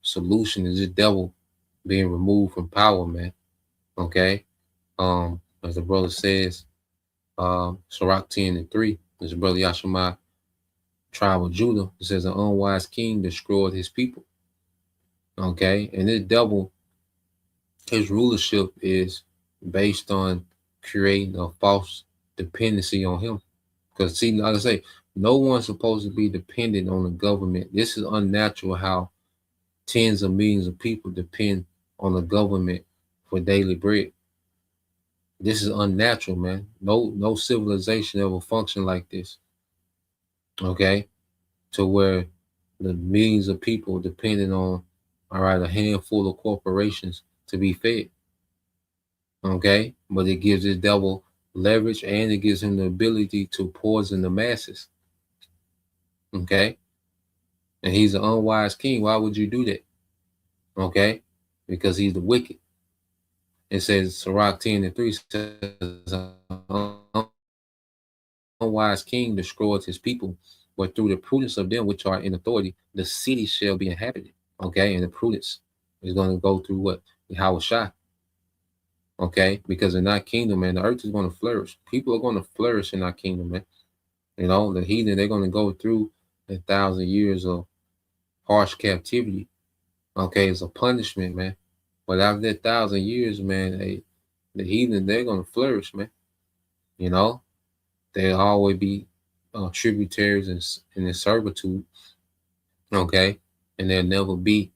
solution is the devil being removed from power, man. Okay. As the brother says, Sirach 10:3, this brother Yashima, tribe of Judah, it says an unwise king destroyed his people. Okay. And this devil, his rulership is based on creating a false dependency on him. Because see, like I say, no one's supposed to be dependent on the government. This is unnatural how tens of millions of people depend on the government for daily bread. This is unnatural, man. No civilization ever functioned like this. Okay? To where the millions of people depending on, all right, a handful of corporations to be fed. Okay? But it gives this devil leverage, and it gives him the ability to poison the masses. Okay? And he's an unwise king. Why would you do that? Okay? Because he's the wicked. It says, Sirach 10:3 says, an unwise king destroys his people, but through the prudence of them which are in authority, the city shall be inhabited. Okay? And the prudence is going to go through what? Yahweh Shai. Okay? Because in our kingdom, man, the earth is going to flourish. People are going to flourish in our kingdom, man. The heathen, they're going to go through 1,000 years of harsh captivity. Okay? It's a punishment, man. But after that 1,000 years, man, the heathen, they're going to flourish, man. They'll always be tributaries in their servitude. Okay? And they'll never be,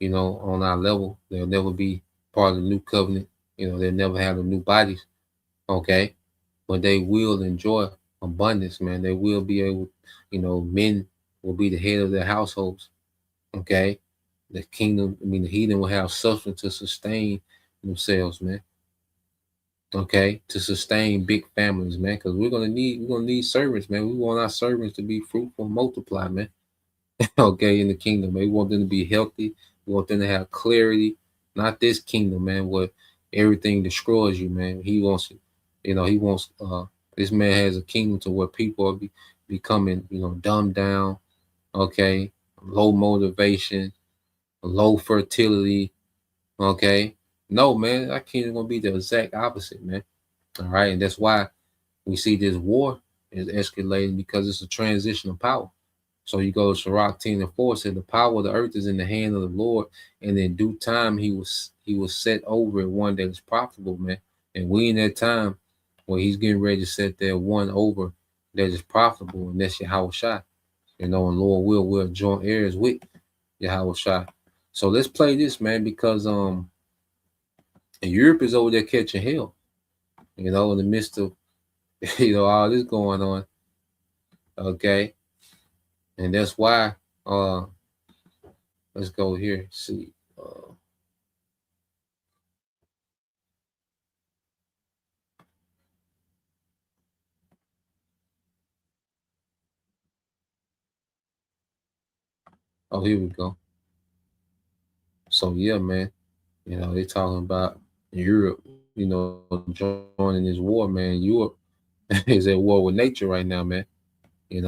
on our level. They'll never be part of the new covenant. They'll never have the new bodies. Okay? But they will enjoy abundance, man. They will be able, men will be the head of their households. Okay? The kingdom, the heathen will have substance to sustain themselves, man. Okay, to sustain big families, man, because we're gonna need servants, man. We want our servants to be fruitful and multiply, man. okay, in the kingdom. We want them to be healthy. We want them to have clarity. Not this kingdom, man, where everything destroys you, man. He wants, he wants, this man has a kingdom to where people are becoming, dumbed down, okay, low motivation, low fertility, okay. No, man, that kingdom going to be the exact opposite, man. All right, and that's why we see this war is escalating, because it's a transition of power. So you go to Sirach 10:4, said the power of the earth is in the hand of the Lord, and in due time he was set over one that is profitable, man. And we in that time where he's getting ready to set that one over that is profitable, and that's Yahweh Shai. And Lord will join heirs with Yahweh Shai. So let's play this, man, because Europe is over there catching hell, in the midst of all this going on. Okay. And that's why let's go here, see. Oh, here we go. So yeah, man, they're talking about Europe, joining this war, man. Europe is at war with nature right now, man. And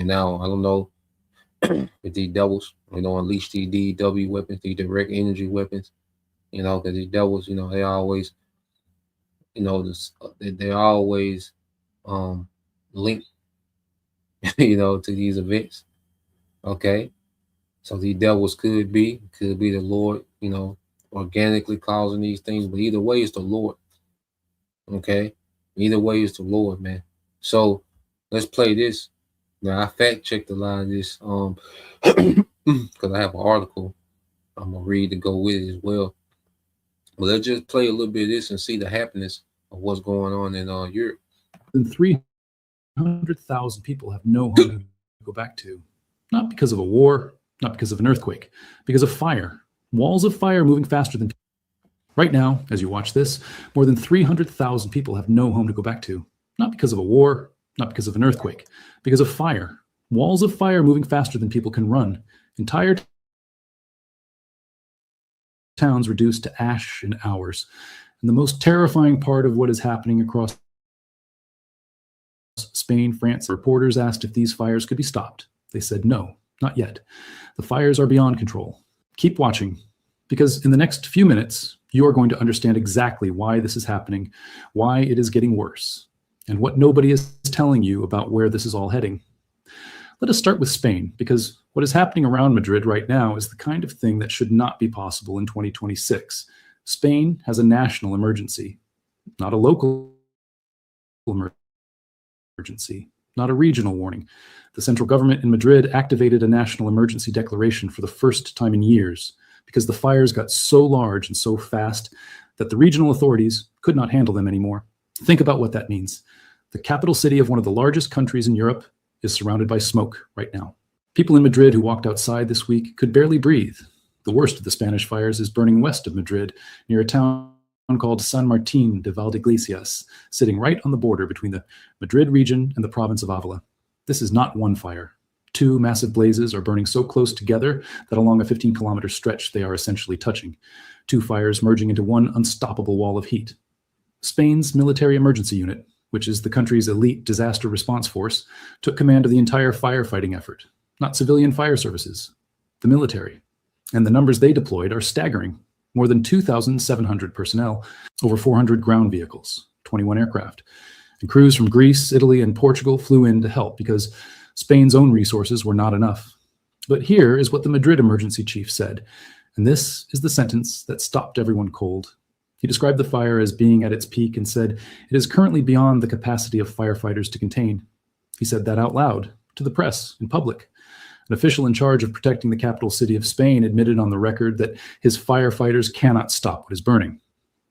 now I don't know if these devils, unleash these DW weapons, these direct energy weapons, because these devils, they always, they're always linked, to these events. Okay. So these devils could be the Lord, organically causing these things, but either way, it's the Lord. Okay. Either way, it's the Lord, man. So let's play this. Now I fact checked a lot of this, because I have an article I'm gonna read to go with it as well. But let's just play a little bit of this and see the happiness of what's going on in Europe. And 300,000 people have no home to go back to, not because of a war, not because of an earthquake, because of fire. Walls of fire moving faster than. Right now, as you watch this, more than 300,000 people have no home to go back to, not because of a war, not because of an earthquake, because of fire. Walls of fire moving faster than people can run. Entire towns reduced to ash in hours. And the most terrifying part of what is happening across Spain, France, reporters asked if these fires could be stopped. They said no, not yet. The fires are beyond control. Keep watching, because in the next few minutes, you are going to understand exactly why this is happening, why it is getting worse, and what nobody is telling you about where this is all heading. Let us start with Spain, because what is happening around Madrid right now is the kind of thing that should not be possible in 2026. Spain has a national emergency, not a local emergency, not a regional warning. The central government in Madrid activated a national emergency declaration for the first time in years, because the fires got so large and so fast that the regional authorities could not handle them anymore. Think about what that means. The capital city of one of the largest countries in Europe is surrounded by smoke right now. People in Madrid who walked outside this week could barely breathe. The worst of the Spanish fires is burning west of Madrid, near a town called San Martín de Valdeiglesias, sitting right on the border between the Madrid region and the province of Ávila. This is not one fire. Two massive blazes are burning so close together that along a 15-kilometer stretch they are essentially touching. Two fires merging into one unstoppable wall of heat. Spain's military emergency unit, which is the country's elite disaster response force, took command of the entire firefighting effort. Not civilian fire services, the military. And the numbers they deployed are staggering. More than 2,700 personnel, over 400 ground vehicles, 21 aircraft. And crews from Greece, Italy, and Portugal flew in to help because Spain's own resources were not enough. But here is what the Madrid emergency chief said, and this is the sentence that stopped everyone cold. He described the fire as being at its peak and said, "It is currently beyond the capacity of firefighters to contain." He said that out loud, to the press, in public. An official in charge of protecting the capital city of Spain admitted on the record that his firefighters cannot stop what is burning.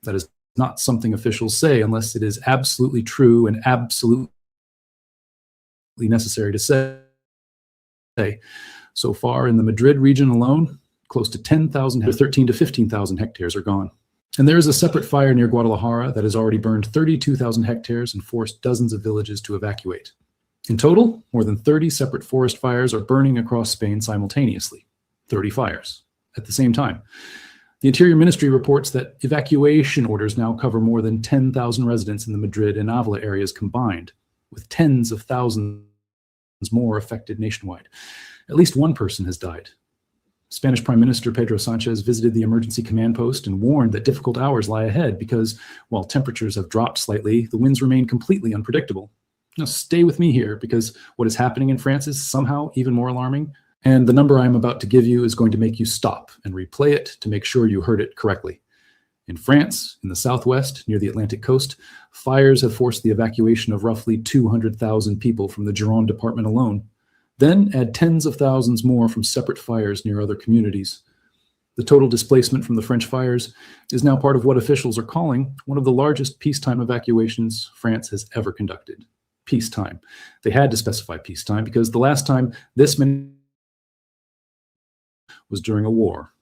That is not something officials say unless it is absolutely true and absolutely necessary to say. So far in the Madrid region alone, close to 13 to 15,000 hectares are gone. And there is a separate fire near Guadalajara that has already burned 32,000 hectares and forced dozens of villages to evacuate. In total, more than 30 separate forest fires are burning across Spain simultaneously. 30 fires at the same time. The Interior Ministry reports that evacuation orders now cover more than 10,000 residents in the Madrid and Ávila areas combined, with tens of thousands more affected nationwide. At least one person has died. Spanish Prime Minister Pedro Sanchez visited the emergency command post and warned that difficult hours lie ahead because, while temperatures have dropped slightly, the winds remain completely unpredictable. Now, stay with me here because what is happening in France is somehow even more alarming, and the number I'm about to give you is going to make you stop and replay it to make sure you heard it correctly. In France, in the southwest, near the Atlantic coast, fires have forced the evacuation of roughly 200,000 people from the Gironde department alone. Then add tens of thousands more from separate fires near other communities. The total displacement from the French fires is now part of what officials are calling one of the largest peacetime evacuations France has ever conducted. Peacetime. They had to specify peacetime because the last time this many was during a war.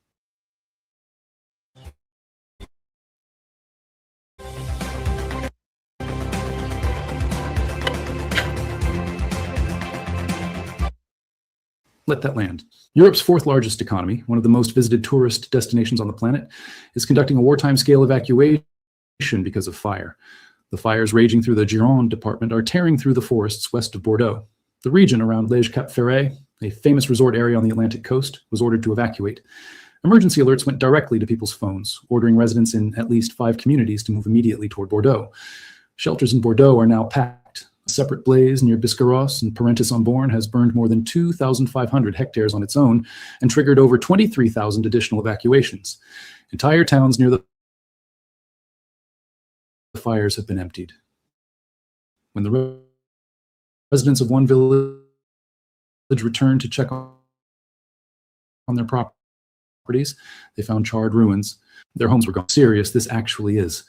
Let that land. Europe's fourth largest economy, one of the most visited tourist destinations on the planet, is conducting a wartime scale evacuation because of fire. The fires raging through the Gironde department are tearing through the forests west of Bordeaux. The region around Les Cap Ferret, a famous resort area on the Atlantic coast, was ordered to evacuate. Emergency alerts went directly to people's phones, ordering residents in at least 5 communities to move immediately toward Bordeaux. Shelters in Bordeaux are now packed. A separate blaze near Biscarrosse and Parentis-en-Born has burned more than 2,500 hectares on its own and triggered over 23,000 additional evacuations. Entire towns near the fires have been emptied. When the residents of one village returned to check on their properties, they found charred ruins. Their homes were gone. Serious this actually is.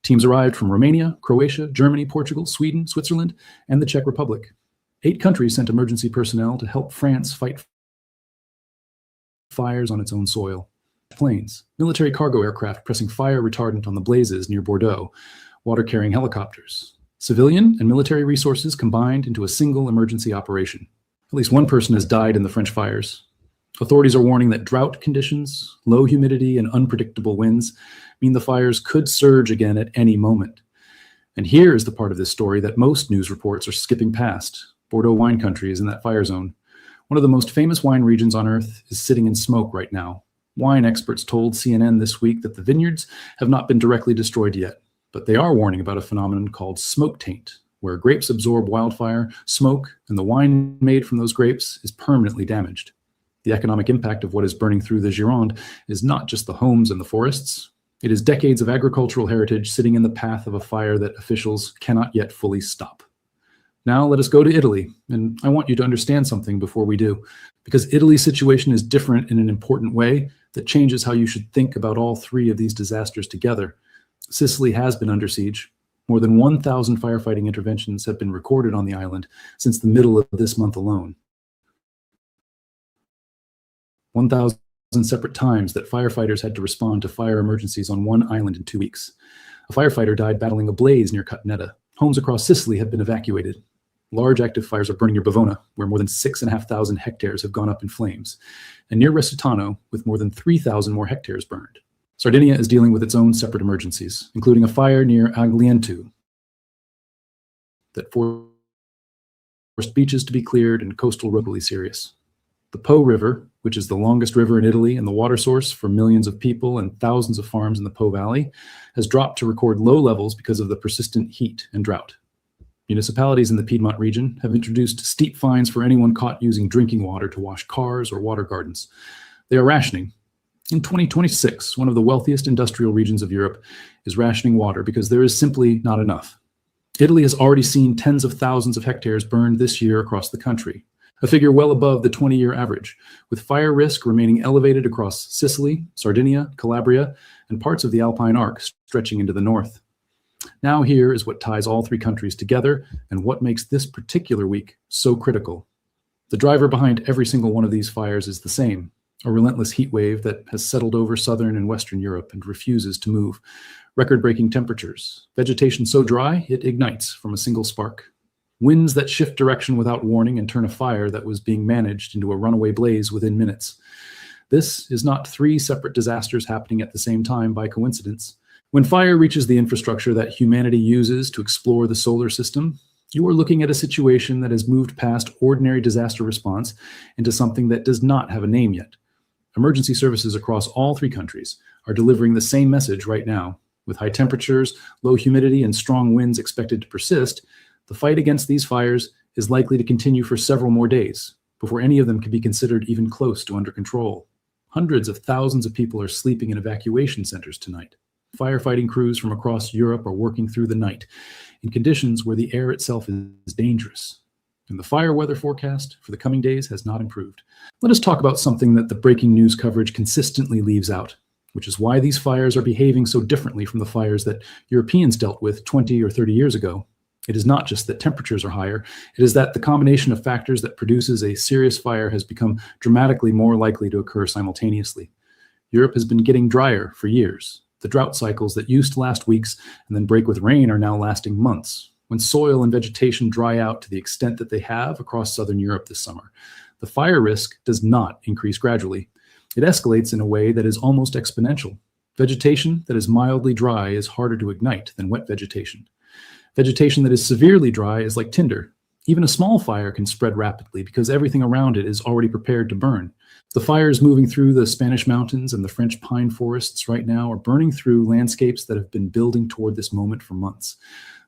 Teams arrived from Romania, Croatia, Germany, Portugal, Sweden, Switzerland, and the Czech Republic. 8 countries sent emergency personnel to help France fight fires on its own soil. Planes, military cargo aircraft pressing fire retardant on the blazes near Bordeaux, water-carrying helicopters. Civilian and military resources combined into a single emergency operation. At least one person has died in the French fires. Authorities are warning that drought conditions, low humidity, and unpredictable winds mean the fires could surge again at any moment. And here is the part of this story that most news reports are skipping past. Bordeaux wine country is in that fire zone. One of the most famous wine regions on earth is sitting in smoke right now. Wine experts told CNN this week that the vineyards have not been directly destroyed yet, but they are warning about a phenomenon called smoke taint, where grapes absorb wildfire, smoke, and the wine made from those grapes is permanently damaged. The economic impact of what is burning through the Gironde is not just the homes and the forests. It is decades of agricultural heritage sitting in the path of a fire that officials cannot yet fully stop. Now let us go to Italy, and I want you to understand something before we do, because Italy's situation is different in an important way that changes how you should think about all 3 of these disasters together. Sicily has been under siege. More than 1,000 firefighting interventions have been recorded on the island since the middle of this month alone. 1,000 separate times that firefighters had to respond to fire emergencies on one island in 2 weeks. A firefighter died battling a blaze near Catanetta. Homes across Sicily have been evacuated. Large active fires are burning near Bavona, where more than 6,500 hectares have gone up in flames, and near Resitano, with more than 3,000 more hectares burned. Sardinia is dealing with its own separate emergencies, including a fire near Aglientu that forced beaches to be cleared and coastal locally serious. The Po River, which is the longest river in Italy and the water source for millions of people and thousands of farms in the Po Valley, has dropped to record low levels because of the persistent heat and drought. Municipalities in the Piedmont region have introduced steep fines for anyone caught using drinking water to wash cars or water gardens. They are rationing. In 2026, one of the wealthiest industrial regions of Europe is rationing water because there is simply not enough. Italy has already seen tens of thousands of hectares burned this year across the country, a figure well above the 20-year average, with fire risk remaining elevated across Sicily, Sardinia, Calabria, and parts of the Alpine Arc stretching into the north. Now here is what ties all 3 countries together and what makes this particular week so critical. The driver behind every single one of these fires is the same, a relentless heat wave that has settled over southern and western Europe and refuses to move. Record-breaking temperatures, vegetation so dry it ignites from a single spark. winds that shift direction without warning and turn a fire that was being managed into a runaway blaze within minutes. This is not three separate disasters happening at the same time by coincidence. When fire reaches the infrastructure that humanity uses to explore the solar system, you are looking at a situation that has moved past ordinary disaster response into something that does not have a name yet. Emergency services across all three countries are delivering the same message right now. With high temperatures, low humidity, and strong winds expected to persist, the fight against these fires is likely to continue for several more days before any of them can be considered even close to under control. Hundreds of thousands of people are sleeping in evacuation centers tonight. Firefighting crews from across Europe are working through the night in conditions where the air itself is dangerous. And the fire weather forecast for the coming days has not improved. Let us talk about something that the breaking news coverage consistently leaves out, which is why these fires are behaving so differently from the fires that Europeans dealt with 20 or 30 years ago. It is not just that temperatures are higher, it is that the combination of factors that produces a serious fire has become dramatically more likely to occur simultaneously. Europe has been getting drier for years. The drought cycles that used to last weeks and then break with rain are now lasting months. When soil and vegetation dry out to the extent that they have across southern Europe this summer, the fire risk does not increase gradually. It escalates in a way that is almost exponential. Vegetation that is mildly dry is harder to ignite than wet vegetation. Vegetation that is severely dry is like tinder. Even a small fire can spread rapidly because everything around it is already prepared to burn. The fires moving through the Spanish mountains and the French pine forests right now are burning through landscapes that have been building toward this moment for months.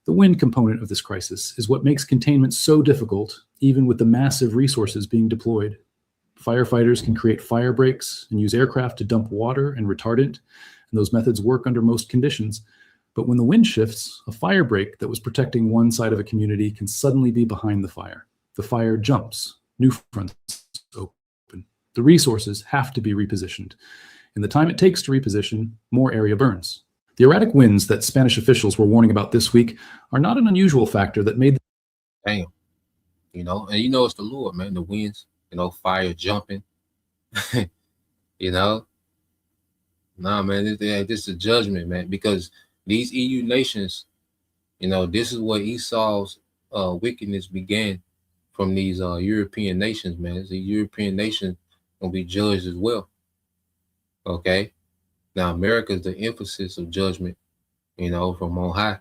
The wind component of this crisis is what makes containment so difficult, even with the massive resources being deployed. Firefighters can create fire breaks and use aircraft to dump water and retardant, and those methods work under most conditions. But when the wind shifts, a fire break that was protecting one side of a community can suddenly be behind the fire. The fire jumps, new fronts open. The resources have to be repositioned. In the time it takes to reposition, more area burns. The erratic winds that Spanish officials were warning about this week are not an unusual factor that made Damn. You know, and you know it's the Lord, man. The winds, you know, fire jumping. You know? Nah, man, this is a judgment, man, because these EU nations, you know, this is where Esau's wickedness began from these European nations, man. The European nations will be judged as well. Okay? Now, America is the emphasis of judgment, you know, from on high.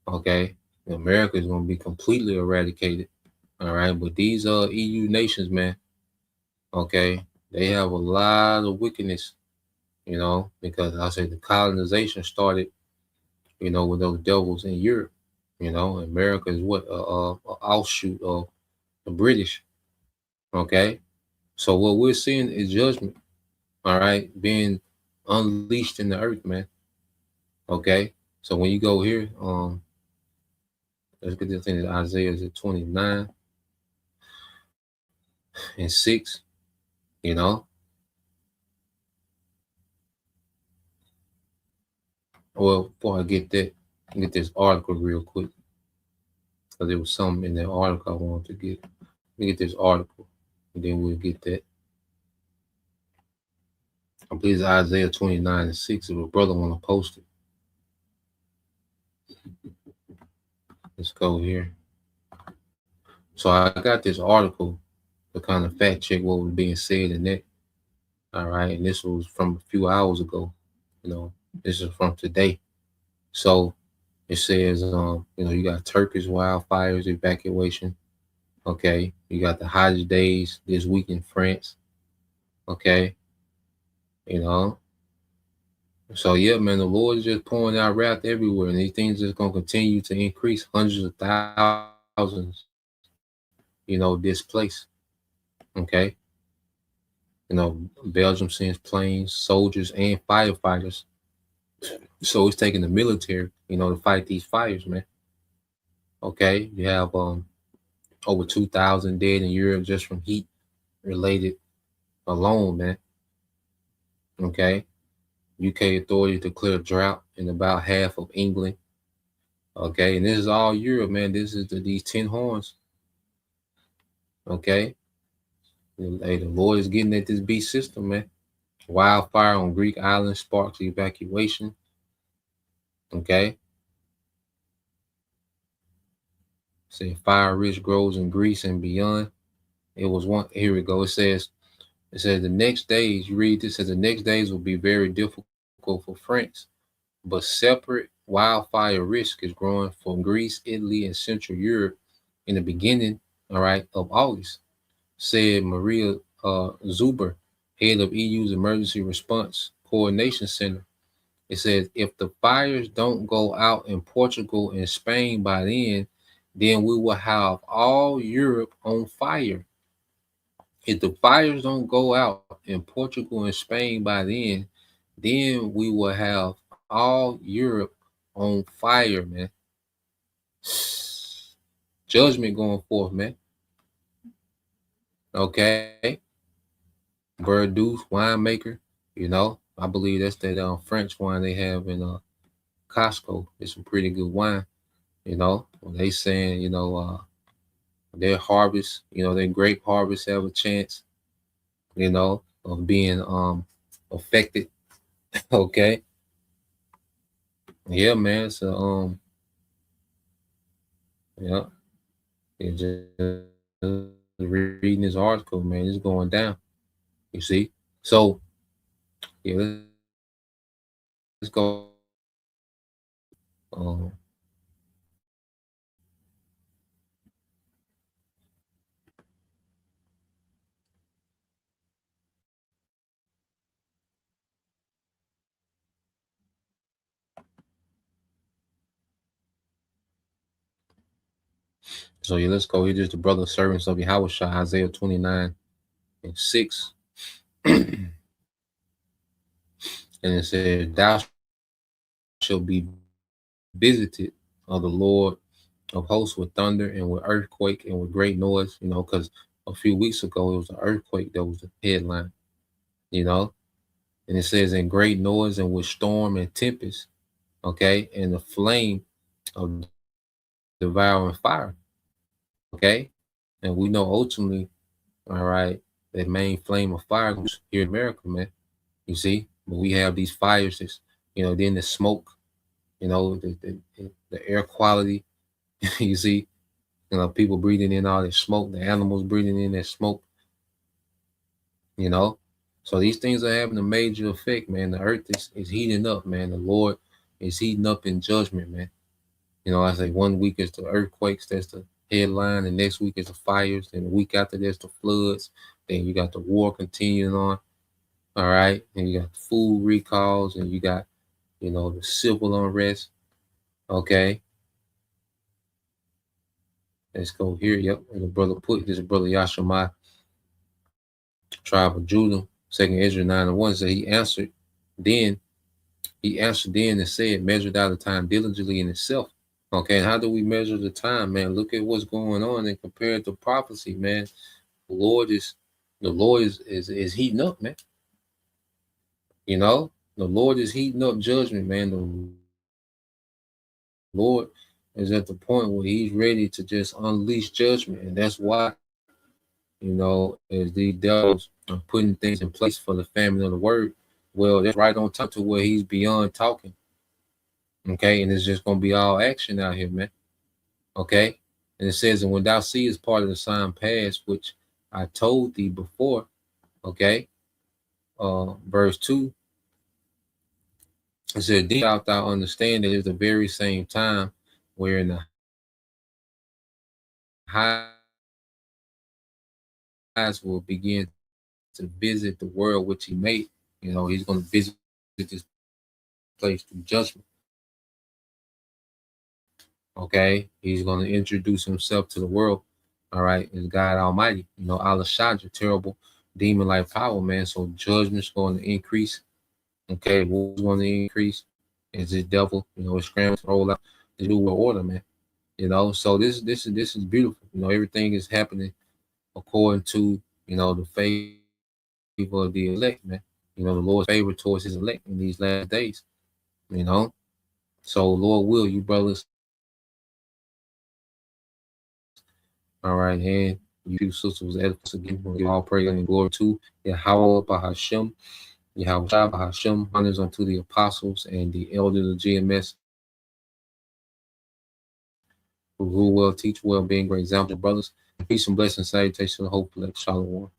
Okay? America is going to be completely eradicated. All right? But these EU nations, man, okay, they have a lot of wickedness, you know, because I say the colonization started, you know, with those devils in Europe. You know, America is what? An offshoot of the British. Okay? So what we're seeing is judgment, all right, being unleashed in the earth, man. Okay? So when you go here, let's get this thing. Isaiah is at 29 and 6, you know. Well, before I get that, get this article real quick, because there was something in that article I wanted to get. Let me get this article, and then we'll get that. I believe it's Isaiah 29 and 6. If a brother want to post it. Let's go here. So I got this article to kind of fact check what was being said in that. All right, and this was from a few hours ago. You know, this is from today. So it says, you know, you got Turkish wildfires evacuation. Okay, you got the hottest days this week in France. Okay, you know. So yeah, man, the Lord is just pouring out wrath everywhere, and these things are going to continue to increase. Hundreds of thousands, you know, displaced. Okay, you know, Belgium sends planes, soldiers, and firefighters. So it's taking the military, you know, to fight these fires, man. Okay, you have over 2,000 dead in Europe just from heat related alone, man. Okay. UK authorities declare drought in about half of England. Okay, and this is all Europe, man. This is these 10 horns. Okay. Hey, the Lord is getting at this beast system, man. Wildfire on Greek island sparks evacuation. Okay. Say fire risk grows in Greece and beyond. It was one. Here we go. It says the next days. You read this. It says the next days will be very difficult for France, but separate wildfire risk is growing for Greece, Italy, and Central Europe in the beginning. All right, of August, said Maria Zuber, head of EU's Emergency Response Coordination Center. It says if the fires don't go out in Portugal and Spain by then we will have all Europe on fire. If the fires don't go out in Portugal and Spain by then we will have all Europe on fire, man. Judgment going forth, man. Okay. Verdoux winemaker, you know, I believe that's that French wine they have in Costco. It's some pretty good wine, you know. They saying, you know, their harvest, you know, their grape harvest have a chance, you know, of being affected. Okay. Yeah, man. So yeah. Just reading this article, man, it's going down. You see? So yeah, let's go. So yeah, let's go. Here is the brother servants of Yahweh Shai, Isaiah 29:6. And it said, thou shalt be visited of the Lord of hosts with thunder and with earthquake and with great noise, you know, because a few weeks ago it was an earthquake that was the headline, you know. And it says in great noise and with storm and tempest, okay, and the flame of devouring fire. Okay. And we know ultimately, all right, that main flame of fire here in America, man. You see, but we have these fires that's, you know, then the smoke, you know, the air quality, you see, you know, people breathing in all this smoke, the animals breathing in that smoke, you know. So these things are having a major effect, man. The earth is heating up, man. The Lord is heating up in judgment, man. You know, I say 1 week is the earthquakes, that's the headline. The next week is the fires. Then the week after there's the floods. Then you got the war continuing on. All right. And you got the food recalls and you got, you know, the civil unrest. Okay. Let's go here. Yep. And the brother put this brother Yashimai, tribe of Judah, 2nd Ezra 9:1 said he answered then and said, measured out the time diligently in itself. Okay, and how do we measure the time, man? Look at what's going on and compare it to prophecy, man. The Lord is heating up, man. You know, the Lord is heating up judgment, man. The Lord is at the point where he's ready to just unleash judgment. And that's why, you know, as these devils are putting things in place for the family of the word, well, that's right on top to where he's beyond talking. Okay, and it's just going to be all action out here, man. Okay, and it says, and when thou seest part of the sign pass, which I told thee before, okay, verse 2, it said, then shalt thou understand that it's the very same time wherein the highs will begin to visit the world which he made. You know, he's going to visit this place through judgment. Okay, he's going to introduce himself to the world. All right, as God Almighty, you know, Allah Shadra, terrible demon-like power, man. So judgment's going to increase. Okay, what's going to increase is the devil, you know, it's scrambling to roll out the new world order, man. You know, so this is beautiful. You know, everything is happening according to, you know, the favor of the elect, man. You know, the Lord's favor towards his elect in these last days. You know, so Lord will, you brothers. All right, and you sisters was edified again. We give all praise and glory to Yahweh Bahashem, Yahweh Bahashem, honors unto the apostles and the elders of GMS. who rule well, teach well, being great example brothers. Peace and blessings, salutations, hope, like Shalom.